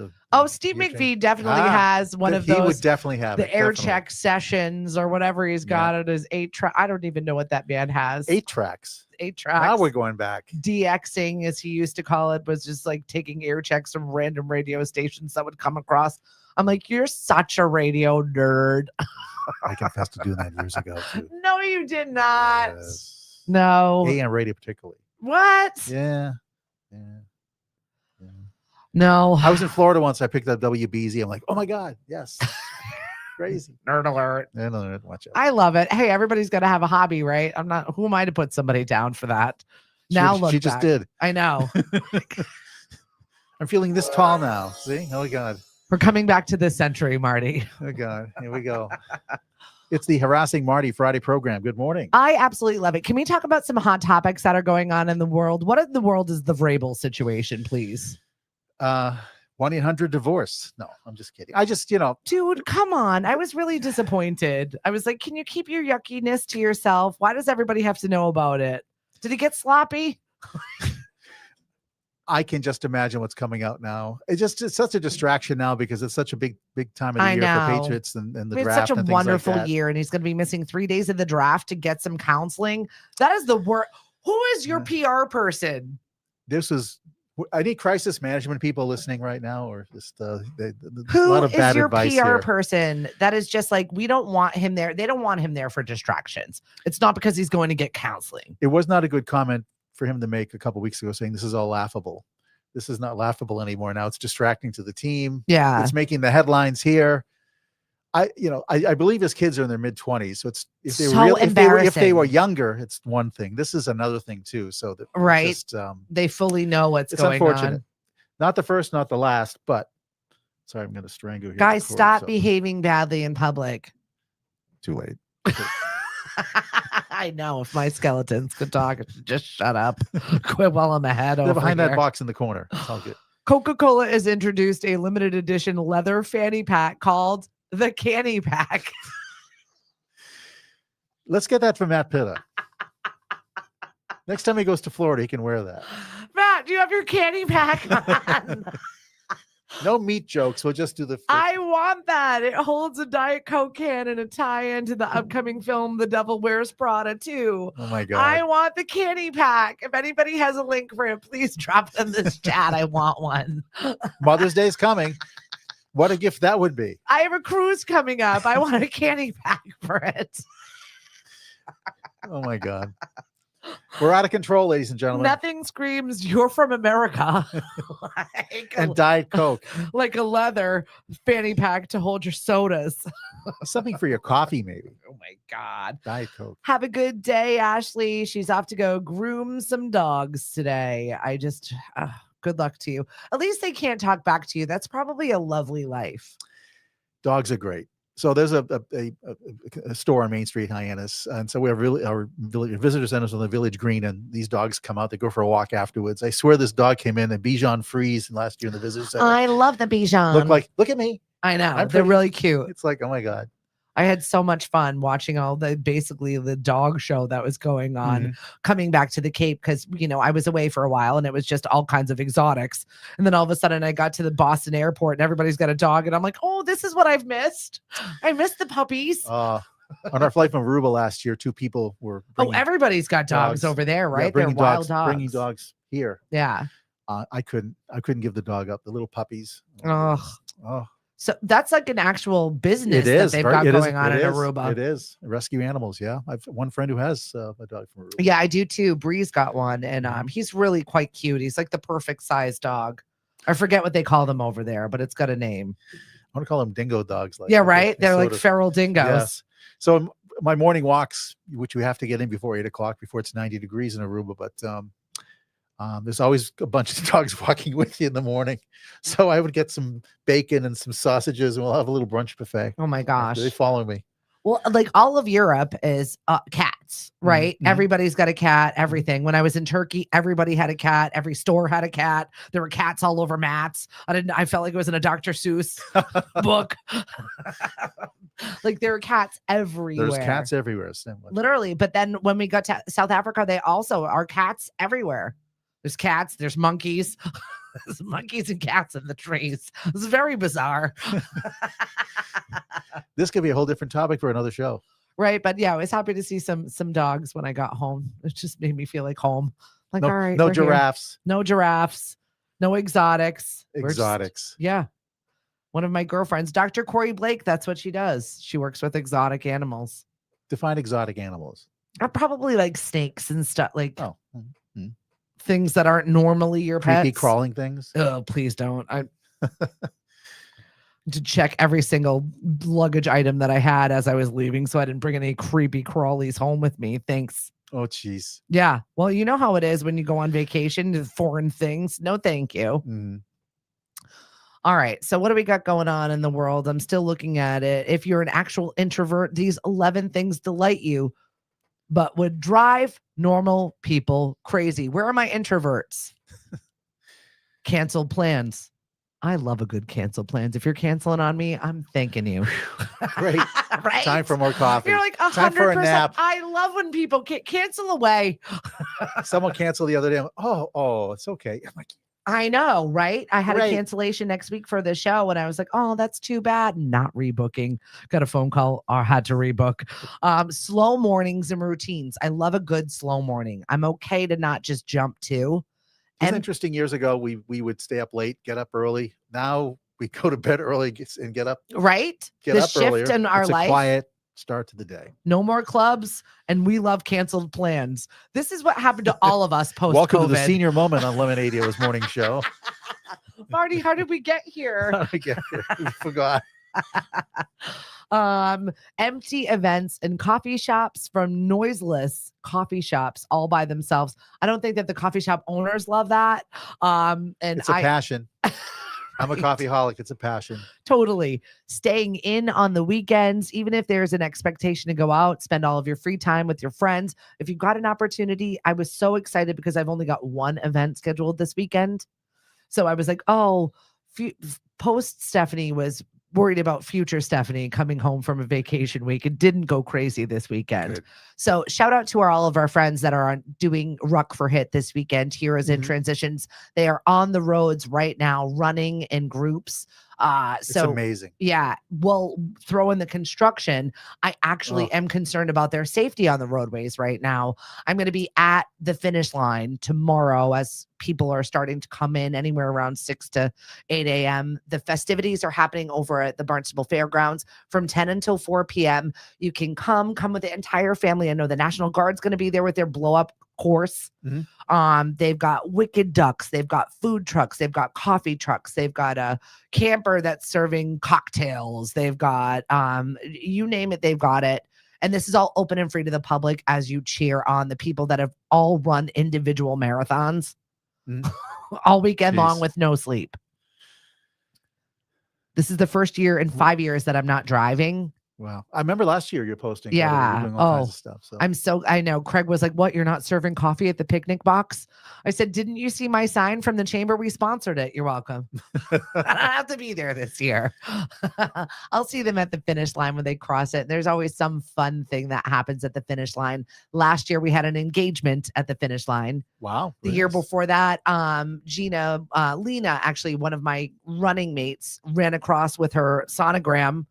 Steve your McVie thing. definitely has one of those. He would definitely have the it, air definitely. check sessions or whatever he's got at his 8-track. I don't even know what that band has. 8 tracks. 8 tracks. Now we're going back. DXing, as he used to call it, was just like taking air checks from random radio stations that would come across. I'm like, you're such a radio nerd. I confessed to doing that years ago too. No, you did not. Yes. No. AM radio particularly. What? Yeah. No. I was in Florida once. I picked up WBZ. I'm like, oh my God, yes. Crazy. Nerd alert. No, watch out. I love it. Hey, everybody's got to have a hobby, right? I'm not, who am I to put somebody down for that? Now look, she just did. I know. I'm feeling this tall now. See? Oh my God. We're coming back to this century, Marty. Oh God. Here we go. It's the Harassing Marty Friday program. Good morning. I absolutely love it. Can we talk about some hot topics that are going on in the world? What in the world is the Vrabel situation, please? 1-800-DIVORCE. No, I'm just kidding. I just, Dude, come on. I was really disappointed. I was like, can you keep your yuckiness to yourself? Why does everybody have to know about it? Did he get sloppy? I can just imagine what's coming out now. It's such a distraction now because it's such a big time of the year for Patriots and the draft. It's such a and wonderful like that. year, and he's going to be missing 3 days of the draft to get some counseling. That is the worst. Who is your PR person? I need crisis management people listening right now, or just a Who lot of bad is your advice PR here. person that is just like, we don't want him there. They don't want him there for distractions. It's not because he's going to get counseling. It was not a good comment for him to make a couple weeks ago saying this is all laughable. This is not laughable anymore. Now it's distracting to the team. Yeah. It's making the headlines here. I believe his kids are in their mid-20s. So if they were younger, it's one thing. This is another thing too. So that right. Just, they fully know what's it's going unfortunate. on. Not the first, not the last, but sorry, I'm going to strangle here. Guys, stop behaving badly in public. Too late. I know. If my skeletons could talk, it should just shut up. Quit while I'm ahead. They're behind here. that box in the corner. It's all good. Coca-Cola has introduced a limited edition leather fanny pack called the Canny Pack. Let's get that from Matt Pitta. Next time he goes to Florida, he can wear that. Matt, do you have your Canny Pack on? No meat jokes. We'll just do the. I want that. It holds a Diet Coke can and a tie-in to the upcoming film The Devil Wears Prada 2. Oh my God. I want the Canny Pack. If anybody has a link for it, please drop it in this chat. I want one. Mother's Day is coming. What a gift that would be. I have a cruise coming up. I want a Canny Pack for it. Oh my God. We're out of control, ladies and gentlemen. Nothing screams you're from America and Diet Coke. Like a leather fanny pack to hold your sodas. Something for your coffee, maybe. Oh my God. Diet Coke. Have a good day, Ashley. She's off to go groom some dogs today. I just, good luck to you. At least they can't talk back to you. That's probably a lovely life. Dogs are great. So there's a store on Main Street, Hyannis, and so we have our visitor centers on the Village Green, and these dogs come out. They go for a walk afterwards. I swear this dog came in, a Bichon Frise, last year in the visitor center. I love the Bichon. Look at me. I know. They're really cute. It's like, oh my God. I had so much fun watching basically the dog show that was going on, coming back to the Cape because, I was away for a while and it was just all kinds of exotics. And then all of a sudden I got to the Boston airport and everybody's got a dog. And I'm like, oh, this is what I've missed. I missed the puppies. On our flight from Aruba last year, 2 people were. Everybody's got dogs over there, right? Yeah, They're wild dogs. Bringing dogs here. Yeah. I couldn't give the dog up. The little puppies. Oh. So that's like an actual business It is. that they've got It is. going on It in is. Aruba. It is. Rescue animals. Yeah. I've one friend who has a dog from Aruba. Yeah, I do too. Bree's got one, and he's really quite cute. He's like the perfect size dog. I forget what they call them over there, but it's got a name. I want to call them dingo dogs. Yeah, right. They're like feral dingoes. Yes. So my morning walks, which we have to get in before 8:00, before it's 90 degrees in Aruba, but there's always a bunch of dogs walking with you in the morning. So I would get some bacon and some sausages, and we'll have a little brunch buffet. Oh my gosh. They follow me. Well, like all of Europe is cats, right? Mm-hmm. Everybody's got a cat, everything. When I was in Turkey, everybody had a cat. Every store had a cat. There were cats all over mats. I felt like it was in a Dr. Seuss book. Like there were cats everywhere. There's cats everywhere. Literally. But then when we got to South Africa, they also are cats everywhere. There's cats, there's monkeys. There's monkeys and cats in the trees. It's very bizarre. This could be a whole different topic for another show. Right. But yeah, I was happy to see some dogs when I got home. It just made me feel like home. Like, no, all right. No giraffes. Here. No giraffes. No exotics. Yeah. One of my girlfriends, Dr. Corey Blake, that's what she does. She works with exotic animals. Define exotic animals. Probably like snakes and stuff. Like things that aren't normally your pets. Creepy crawling things. Oh, please don't. I to check every single luggage item that I had as I was leaving, so I didn't bring any creepy crawlies home with me. Thanks. Oh, jeez. Yeah. Well, you know how it is when you go on vacation to foreign things. No, thank you. Mm. All right. So what do we got going on in the world? I'm still looking at it. If you're an actual introvert, these 11 things delight you, but would drive normal people crazy. Where are my introverts? Canceled plans. I love a good canceled plans. If you're canceling on me, I'm thanking you. Great. Right? Time for more coffee. You're like 100%. Time for a nap. I love when people cancel away. Someone canceled the other day. Oh, it's okay. I'm like, I know, right? I had a cancellation next week for the show, and I was like, oh, that's too bad. Not rebooking. Got a phone call or had to rebook. Slow mornings and routines. I love a good slow morning. I'm okay to not just jump to. It's interesting. Years ago, we would stay up late, get up early. Now we go to bed early and get up. Right? Get the up shift earlier. in our it's life. A quiet start to the day. No more clubs, and we love canceled plans. This is what happened to all of us post-COVID. Welcome to the senior moment on Lemonade Radio's morning show. Marty, how did we get here? How did we get here? We forgot. Empty events and coffee shops from noiseless coffee shops all by themselves. I don't think that the coffee shop owners love that. And it's a passion. I'm a coffeeholic. It's a passion. Totally. Staying in on the weekends, even if there's an expectation to go out, spend all of your free time with your friends. If you've got an opportunity, I was so excited because I've only got one event scheduled this weekend. So I was like, post Stephanie was worried about future Stephanie coming home from a vacation week. It didn't go crazy this weekend. Good. So shout out to all of our friends that are doing Ruck for Hit this weekend. Heroes in Transitions. They are on the roads right now, running in groups. It's amazing. Yeah. Well, throw in the construction. I actually am concerned about their safety on the roadways right now. I'm going to be at the finish line tomorrow as people are starting to come in anywhere around 6 to 8 a.m. The festivities are happening over at the Barnstable Fairgrounds from 10 until 4 p.m. You can come with the entire family. I know the National Guard's going to be there with their blow up course. They've got wicked ducks, they've got food trucks, they've got coffee trucks, they've got a camper that's serving cocktails, they've got you name it, they've got it. And this is all open and free to the public as you cheer on the people that have all run individual marathons all weekend long with no sleep. This is the first year in 5 years that I'm not driving. Wow. I remember last year you're posting. Yeah. You're doing all kinds of stuff. So. I know. Craig was like, what? You're not serving coffee at the picnic box? I said, didn't you see my sign from the chamber? We sponsored it. You're welcome. I don't have to be there this year. I'll see them at the finish line when they cross it. There's always some fun thing that happens at the finish line. Last year we had an engagement at the finish line. Wow. The year before that, Lena, actually one of my running mates, ran across with her sonogram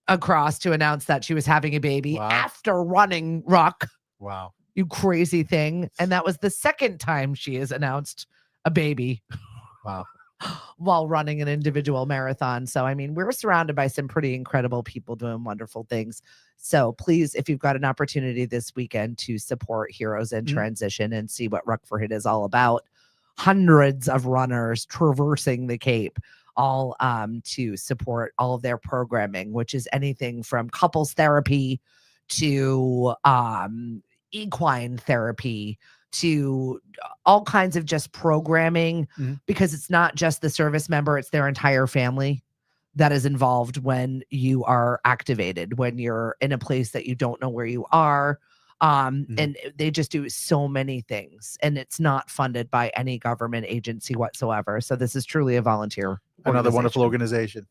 across to announce that she was having a baby after running Ruck. Wow. You crazy thing. And that was the second time she has announced a baby. Wow. while running an individual marathon. So, I mean, we're surrounded by some pretty incredible people doing wonderful things. So please, if you've got an opportunity this weekend to support Heroes in Transition and see what Ruck for Hit is all about, hundreds of runners traversing the Cape, all to support all of their programming, which is anything from couples therapy to equine therapy to all kinds of just programming, because it's not just the service member, it's their entire family that is involved when you are activated, when you're in a place that you don't know where you are. And they just do so many things, and it's not funded by any government agency whatsoever. So this is truly a volunteer. Another wonderful organization.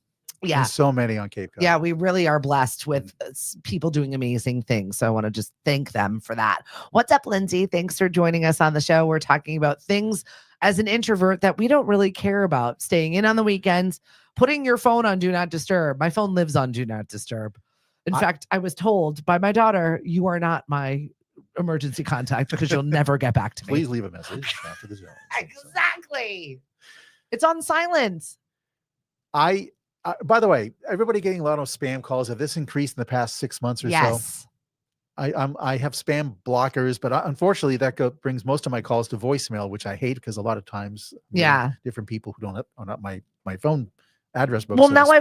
Yeah. There's so many on Cape Cod. Yeah, we really are blessed with people doing amazing things. So I want to just thank them for that. What's up, Lindsay? Thanks for joining us on the show. We're talking about things as an introvert that we don't really care about. Staying in on the weekends, putting your phone on Do Not Disturb. My phone lives on Do Not Disturb. In fact, I was told by my daughter, you are not my emergency contact because you'll never get back to me. Please leave a message after the zone. Exactly. It's on silence. By the way, everybody getting a lot of spam calls. Have this increased in the past 6 months or so? I have spam blockers, but unfortunately that brings most of my calls to voicemail, which I hate because a lot of times, different people who are not my phone address book. Well, now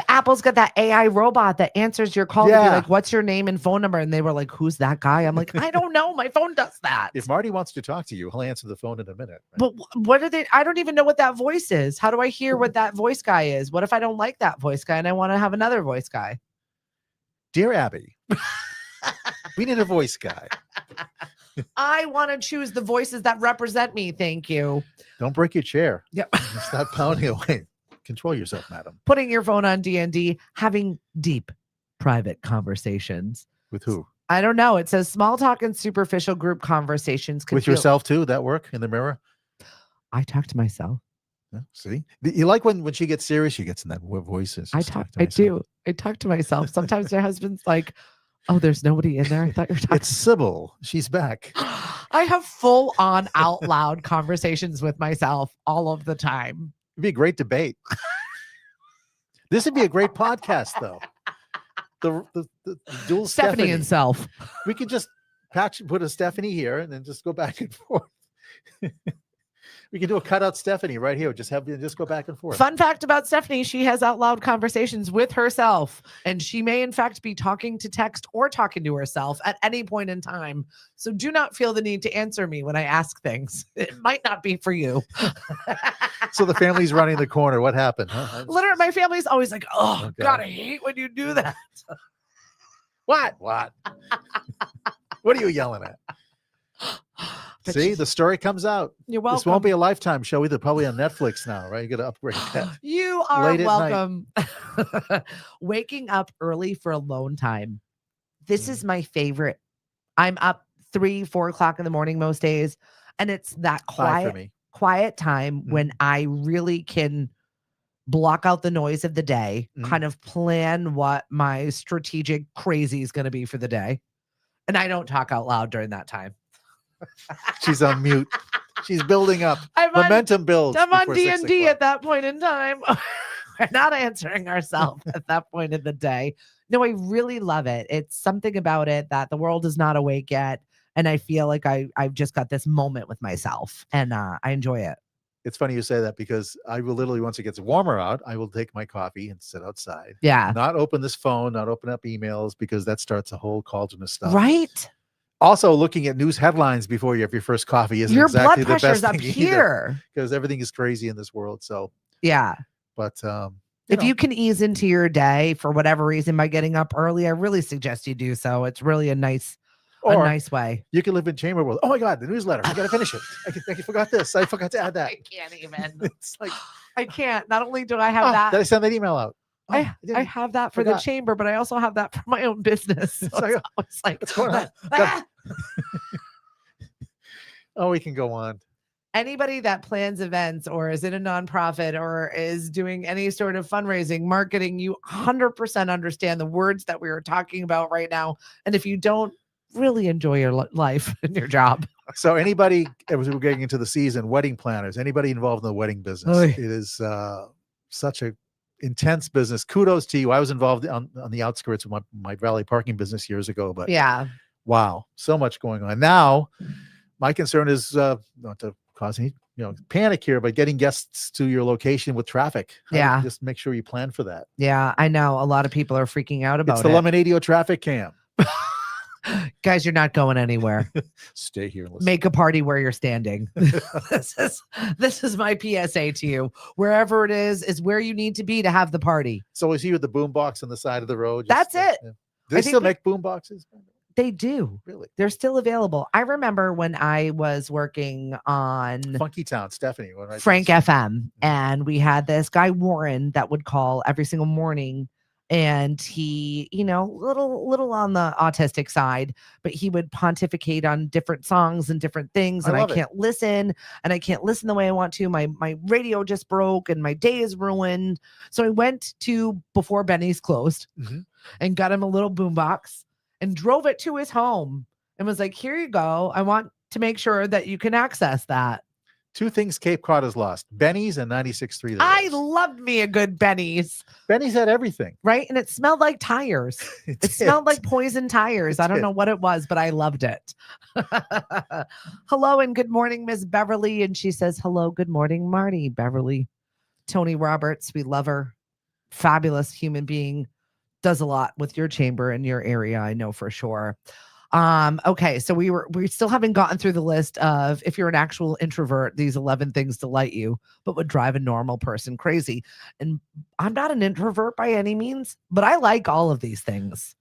Apple's got that AI robot that answers your call. Yeah. Like, what's your name and phone number? And they were like, who's that guy? I'm like, I don't know. My phone does that. If Marty wants to talk to you, he'll answer the phone in a minute. Right? But what are they? I don't even know what that voice is. How do I hear what that voice guy is? What if I don't like that voice guy and I want to have another voice guy? Dear Abby, we need a voice guy. I want to choose the voices that represent me. Thank you. Don't break your chair. Yep. Stop pounding away. Control yourself, madam. Putting your phone on D&D, having deep private conversations. With who? I don't know. It says small talk and superficial group conversations. With yourself too? That work in the mirror? I talk to myself. Yeah, see? You like when she gets serious, she gets in that voice. I do. I talk to myself. Sometimes my husband's like, oh, there's nobody in there. I thought you were talking. It's Sybil. She's back. I have full on out loud conversations with myself all of the time. It'd be a great debate. This would be a great podcast, though. The dual Stephanie and self. We could just put a Stephanie here and then just go back and forth. We can do a cutout Stephanie right here. Just go back and forth. Fun fact about Stephanie, she has out loud conversations with herself, and she may in fact be talking to text or talking to herself at any point in time. So do not feel the need to answer me when I ask things. It might not be for you. So the family's running the corner. What happened? Huh? Literally, my family's always like, oh, God, I hate when you do that. What? What are you yelling at? See, the story comes out. You're welcome. This won't be a Lifetime show either. Probably on Netflix now, right? You got to upgrade that. You are welcome. Waking up early for alone time. This is my favorite. I'm up 3-4 o'clock in the morning most days, and it's that quiet time when I really can block out the noise of the day, kind of plan what my strategic crazy is going to be for the day. And I don't talk out loud during that time. She's on mute. She's building up. Momentum builds. I'm on D&D at that point in time. We're not answering ourselves at that point in the day. No, I really love it. It's something about it that the world is not awake yet. And I feel like I've just got this moment with myself, and I enjoy it. It's funny you say that, because I will literally, once it gets warmer out, I will take my coffee and sit outside. Yeah. Not open this phone, not open up emails, because that starts a whole cauldron of stuff. Right. Also, looking at news headlines before you have your first coffee isn't exactly the best thing. Your blood pressure's up here. Because everything is crazy in this world. So, yeah. But if you can ease into your day for whatever reason by getting up early, I really suggest you do so. It's really a nice way. You can live in chamber world. Oh my God, the newsletter. I got to finish it. I forgot this. I forgot to add that. I can't even. It's like, I can't. Not only do I have that. Did I send that email out? I have that for the chamber, but I also have that for my own business. So it's like, what's going on? Oh, we can go on. Anybody that plans events or is in a nonprofit or is doing any sort of fundraising, marketing, you 100% understand the words that we are talking about right now. And if you don't, really enjoy your life and your job. So anybody, as we're getting into the season, wedding planners, anybody involved in the wedding business, Oy. it is such a intense business. Kudos to you. I was involved on the outskirts of my valet parking business years ago, but Yeah. wow, so much going on. Now, my concern is not to cause any panic here, but getting guests to your location with traffic. Yeah. Just make sure you plan for that. Yeah, I know. A lot of people are freaking out about It's the it. Lemonadio traffic cam. Guys, you're not going anywhere. Stay here and listen. Make a party where you're standing. This is my PSA to you. Wherever it is where you need to be to have the party. So is he with the boom box on the side of the road? That's it. Yeah. Do they still make boom boxes? They do. Really? They're still available. I remember when I was working on Funky Town, Stephanie. Frank FM, and we had this guy, Warren, that would call every single morning. And he, little on the autistic side, but he would pontificate on different songs and different things. And I can't listen the way I want to. My radio just broke and my day is ruined. So I went to before Benny's closed and got him a little boombox and drove it to his home and was like, here you go. I want to make sure that you can access that. Two things Cape Cod has lost: Benny's and 96.3. I loved me a good Benny's. Benny's had everything. Right? And it smelled like tires. It smelled like poison tires. I don't know what it was, but I loved it. Hello and good morning, Miss Beverly. And she says, hello, good morning, Marty, Beverly. Tony Roberts, we love her. Fabulous human being. Does a lot with your chamber in your area, I know for sure. Okay, so we still haven't gotten through the list of, if you're an actual introvert, these 11 things delight you, but would drive a normal person crazy. And I'm not an introvert by any means, but I like all of these things.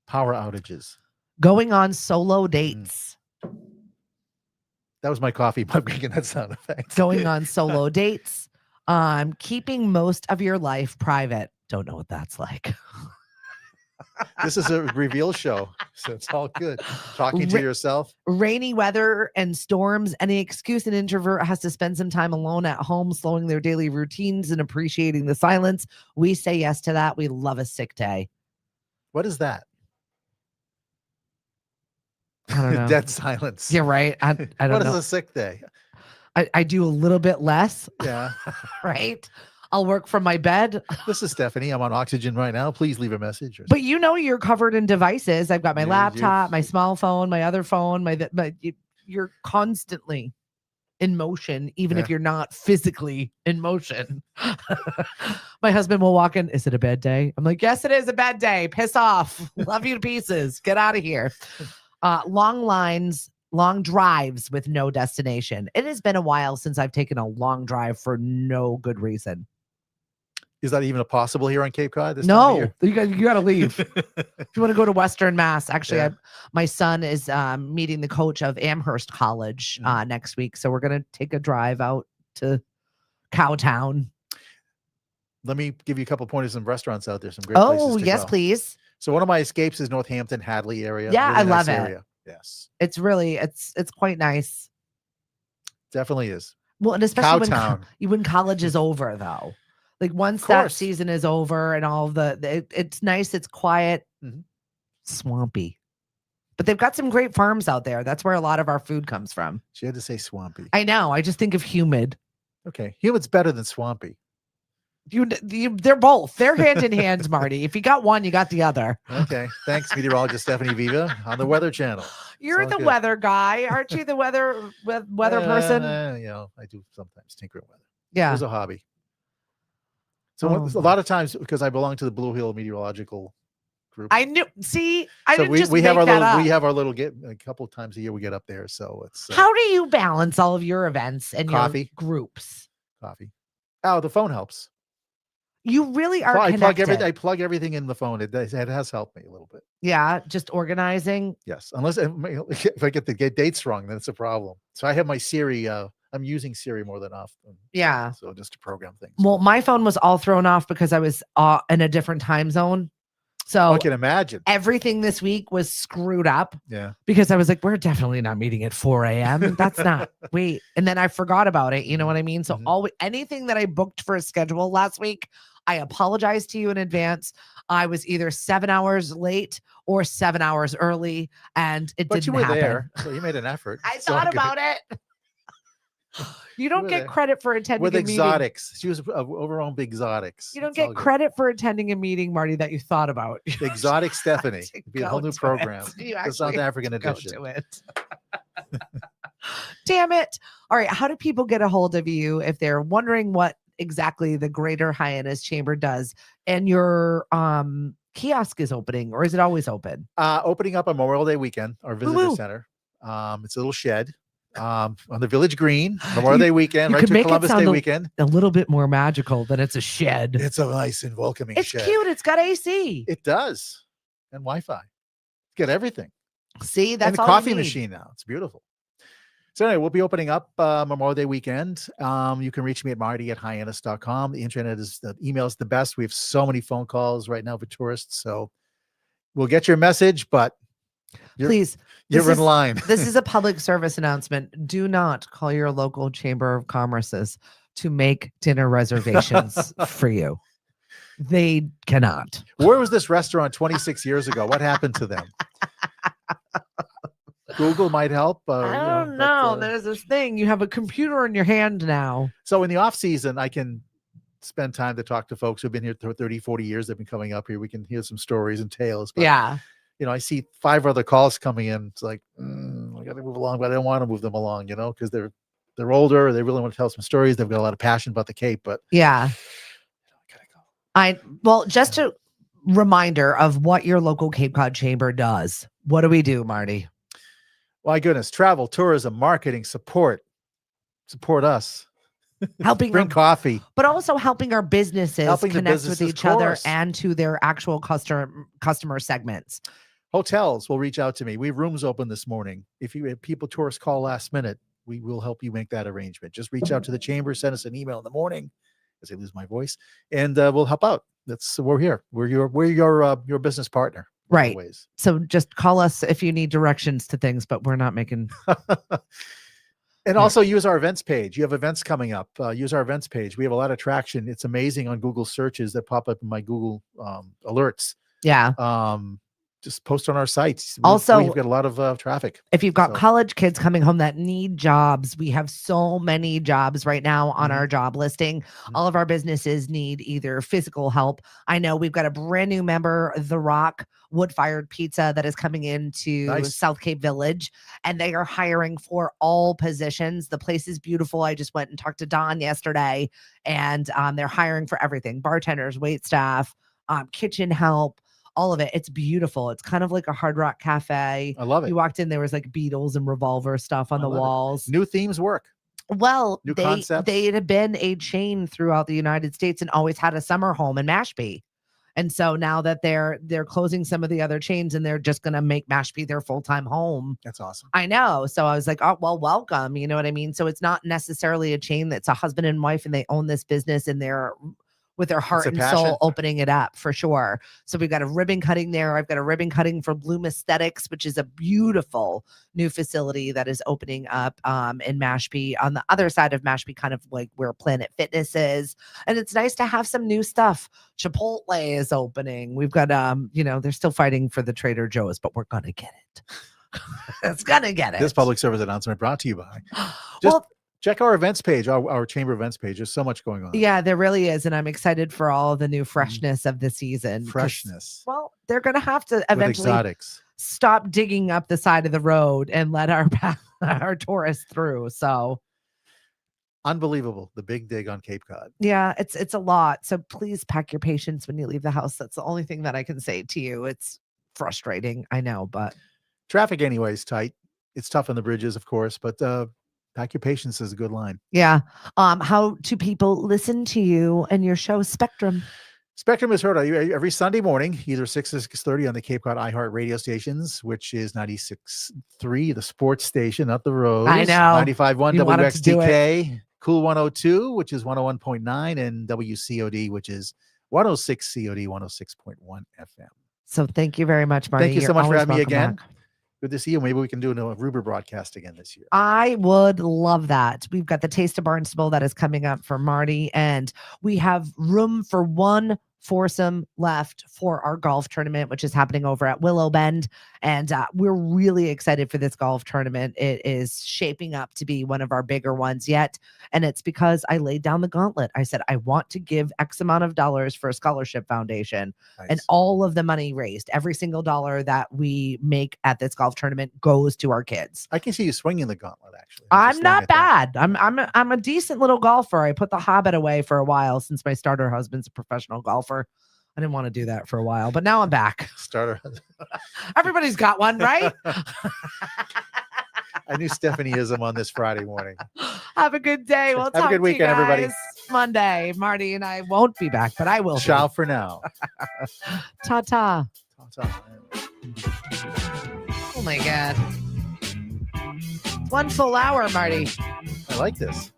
Power outages. Going on solo dates. That was my coffee mug making that sound effect. Going on solo dates. Keeping most of your life private. Don't know what that's like. This is a reveal show, so it's all good. Talking to yourself. Rainy weather and storms. Any excuse an introvert has to spend some time alone at home, slowing their daily routines and appreciating the silence. We say yes to that. We love a sick day. What is that? I don't know. Dead silence. You're right. I don't know. What is a sick day? I do a little bit less. Yeah. Right. I'll work from my bed. This is Stephanie. I'm on oxygen right now. Please leave a message. But you're covered in devices. I've got my laptop, my small phone, my other phone, but you're constantly in motion, even if you're not physically in motion. My husband will walk in. Is it a bad day? I'm like, yes, it is a bad day. Piss off. Love you to pieces. Get out of here. Long lines. Long drives with no destination. It has been a while since I've taken a long drive for no good reason. Is that even possible here on Cape Cod? No, you got to leave. If you want to go to Western Mass, actually, my son is meeting the coach of Amherst College next week. So we're going to take a drive out to Cowtown. Let me give you a couple pointers of restaurants out there. Some great places to yes, go. Please. So one of my escapes is Northampton, Hadley area. Yeah, really I love nice it. Area. Yes. It's really, it's quite nice. Definitely is. Well, and especially when college is over, though. Like once that season is over and all it's nice, it's quiet, swampy. But they've got some great farms out there. That's where a lot of our food comes from. She had to say swampy. I know. I just think of humid. Okay. Humid's better than swampy. They're both. They're hand in hand, Marty. If you got one, you got the other. Okay. Thanks, meteorologist Stephanie Viva on the Weather Channel. You're the weather guy. Aren't you the weather person? I do sometimes tinker with weather. Yeah. It's a hobby. So a lot of times, because I belong to the Blue Hill Meteorological Group. I knew. See, I so didn't just we have make our that up. We have our little get a couple of times a year we get up there. So it's how do you balance all of your events and your groups? Coffee. Oh, the phone helps. You really are. I plug everything in the phone. It has helped me a little bit. Yeah, just organizing. Yes, unless if I get the dates wrong, then it's a problem. So I have my Siri. I'm using Siri more than often. Yeah. So just to program things. Well, my phone was all thrown off because I was in a different time zone. So I can imagine everything this week was screwed up. Yeah. Because I was like, we're definitely not meeting at 4 a.m. That's not wait. And then I forgot about it. You know what I mean? So anything that I booked for a schedule last week, I apologize to you in advance. I was either 7 hours late or 7 hours early, and it But didn't you were happen. there, so you made an effort. I So thought good. about it. You don't were get there. credit for attending With a meeting. exotics. She was overall big exotics. You don't It's all get good. credit for attending a meeting, Marty, that you thought about. Exotic Stephanie. to It'd be a whole go new to program. it. You The actually South African have to go edition. to it. Damn it. All right. How do people get a hold of you if they're wondering what exactly the Greater Hyannis Chamber does? And your kiosk is opening, or is it always open? Opening up on Memorial Day weekend, our visitor Woo-woo. center. It's a little shed on the Village Green, Memorial Day weekend, you right could to make it Columbus sound Day weekend. a little bit more magical than it's a shed. It's a nice and welcoming It's shed. cute. It's got AC. It does. And Wi-Fi. Get everything. See, And that's the all you coffee need. machine now. It's beautiful. So anyway, we'll be opening up Memorial Day weekend. You can reach me at marty@hyannis.com. The internet the email is the best. We have so many phone calls right now for tourists. So we'll get your message, but Please, you're in line. This is a public service announcement. Do not call your local Chamber of Commerce's to make dinner reservations for you. They cannot. Where was this restaurant 26 years ago? What happened to them? Google might help. I don't know. There's this thing. You have a computer in your hand now. So in the off season, I can spend time to talk to folks who've been here for 30, 40 years. They've been coming up here. We can hear some stories and tales. But, Yeah. I see 5 other calls coming in. It's like, I got to move along, but I don't want to move them along, because they're older. They really want to tell some stories. They've got a lot of passion about the Cape, but yeah. I gotta go. Just a reminder of what your local Cape Cod Chamber does. What do we do, Marty? My goodness, travel, tourism, marketing, support us. Helping bring coffee, but also helping our businesses connect with each other and to their actual customer segments. Hotels will reach out to me. We have rooms open this morning. If you have tourists call last minute, we will help you make that arrangement. Just reach out to the chamber, send us an email in the morning as I lose my voice, and we'll help out. We're here. We're your business partner. Right. Always. So just call us if you need directions to things, but we're not making. And also use our events page. You have events coming up. Use our events page. We have a lot of traction. It's amazing on Google searches that pop up in my Google alerts. Yeah. Just post on our sites. Also, we've got a lot of traffic. If you've got college kids coming home that need jobs, we have so many jobs right now on our job listing. All of our businesses need either physical help. I know we've got a brand new member, The Rock Wood-Fired Pizza, that is coming into South Cape Village, and they are hiring for all positions. The place is beautiful. I just went and talked to Don yesterday, and they're hiring for everything: bartenders, wait staff, kitchen help. All of it. It's beautiful. It's kind of like a Hard Rock Cafe. I love it. You walked in, there was like Beatles and Revolver stuff on the walls. New themes work. Well, New concepts. They had been a chain throughout the United States and always had a summer home in Mashpee. And so now that they're closing some of the other chains and they're just going to make Mashpee their full-time home. That's awesome. I know. So I was like, oh, well, welcome. You know what I mean? So it's not necessarily a chain that's a husband and wife and they own this business and they're with their heart and soul opening it up for sure. So we've got a ribbon cutting there. I've got a ribbon cutting for Bloom Aesthetics, which is a beautiful new facility that is opening up in Mashpee on the other side of Mashpee, kind of like where Planet Fitness is. And it's nice to have some new stuff. Chipotle is opening. We've got, they're still fighting for the Trader Joe's, but we're going to get it. It's going to get it. This public service announcement brought to you by. Check our events page, our chamber events page. There's so much going on. Yeah, there really is. And I'm excited for all the new freshness of the season. Freshness. Well, they're going to have to eventually stop digging up the side of the road and let our tourists through. So unbelievable. The big dig on Cape Cod. Yeah, it's a lot. So please pack your patience when you leave the house. That's the only thing that I can say to you. It's frustrating. I know, but traffic anyway is tight. It's tough on the bridges, of course, but pack your patience is a good line. Yeah. How do people listen to you and your show Spectrum? Spectrum is heard every Sunday morning, either 6 or 6:30 on the Cape Cod iHeart radio stations, which is 96.3, the sports station, not the road. I know. 95.1 WXDK, Cool 102, which is 101.9, and WCOD, which is 106 COD, 106.1 FM. So thank you very much, Marty. Thank you so much for having me again. Good to see you. Maybe we can do a Aruba broadcast again this year. I would love that. We've got the Taste of Barnstable that is coming up for Marty, and we have room for one foursome left for our golf tournament, which is happening over at Willow Bend. And we're really excited for this golf tournament. It is shaping up to be one of our bigger ones yet. And it's because I laid down the gauntlet. I said, I want to give X amount of dollars for a scholarship foundation. Nice. And all of the money raised, every single dollar that we make at this golf tournament goes to our kids. I can see you swinging the gauntlet, actually. I'm not bad. I'm a decent little golfer. I put the Hobbit away for a while since my starter husband's a professional golfer. I didn't want to do that for a while, but now I'm back. Starter. Everybody's got one, right? I knew Stephanieism on this Friday morning. Have a good day. We'll Have a talk good to weekend, you guys everybody. Monday. Marty and I won't be back, but I will. Ciao for now. Ta-ta. Ta-ta. Oh my God. 1 full hour, Marty. I like this.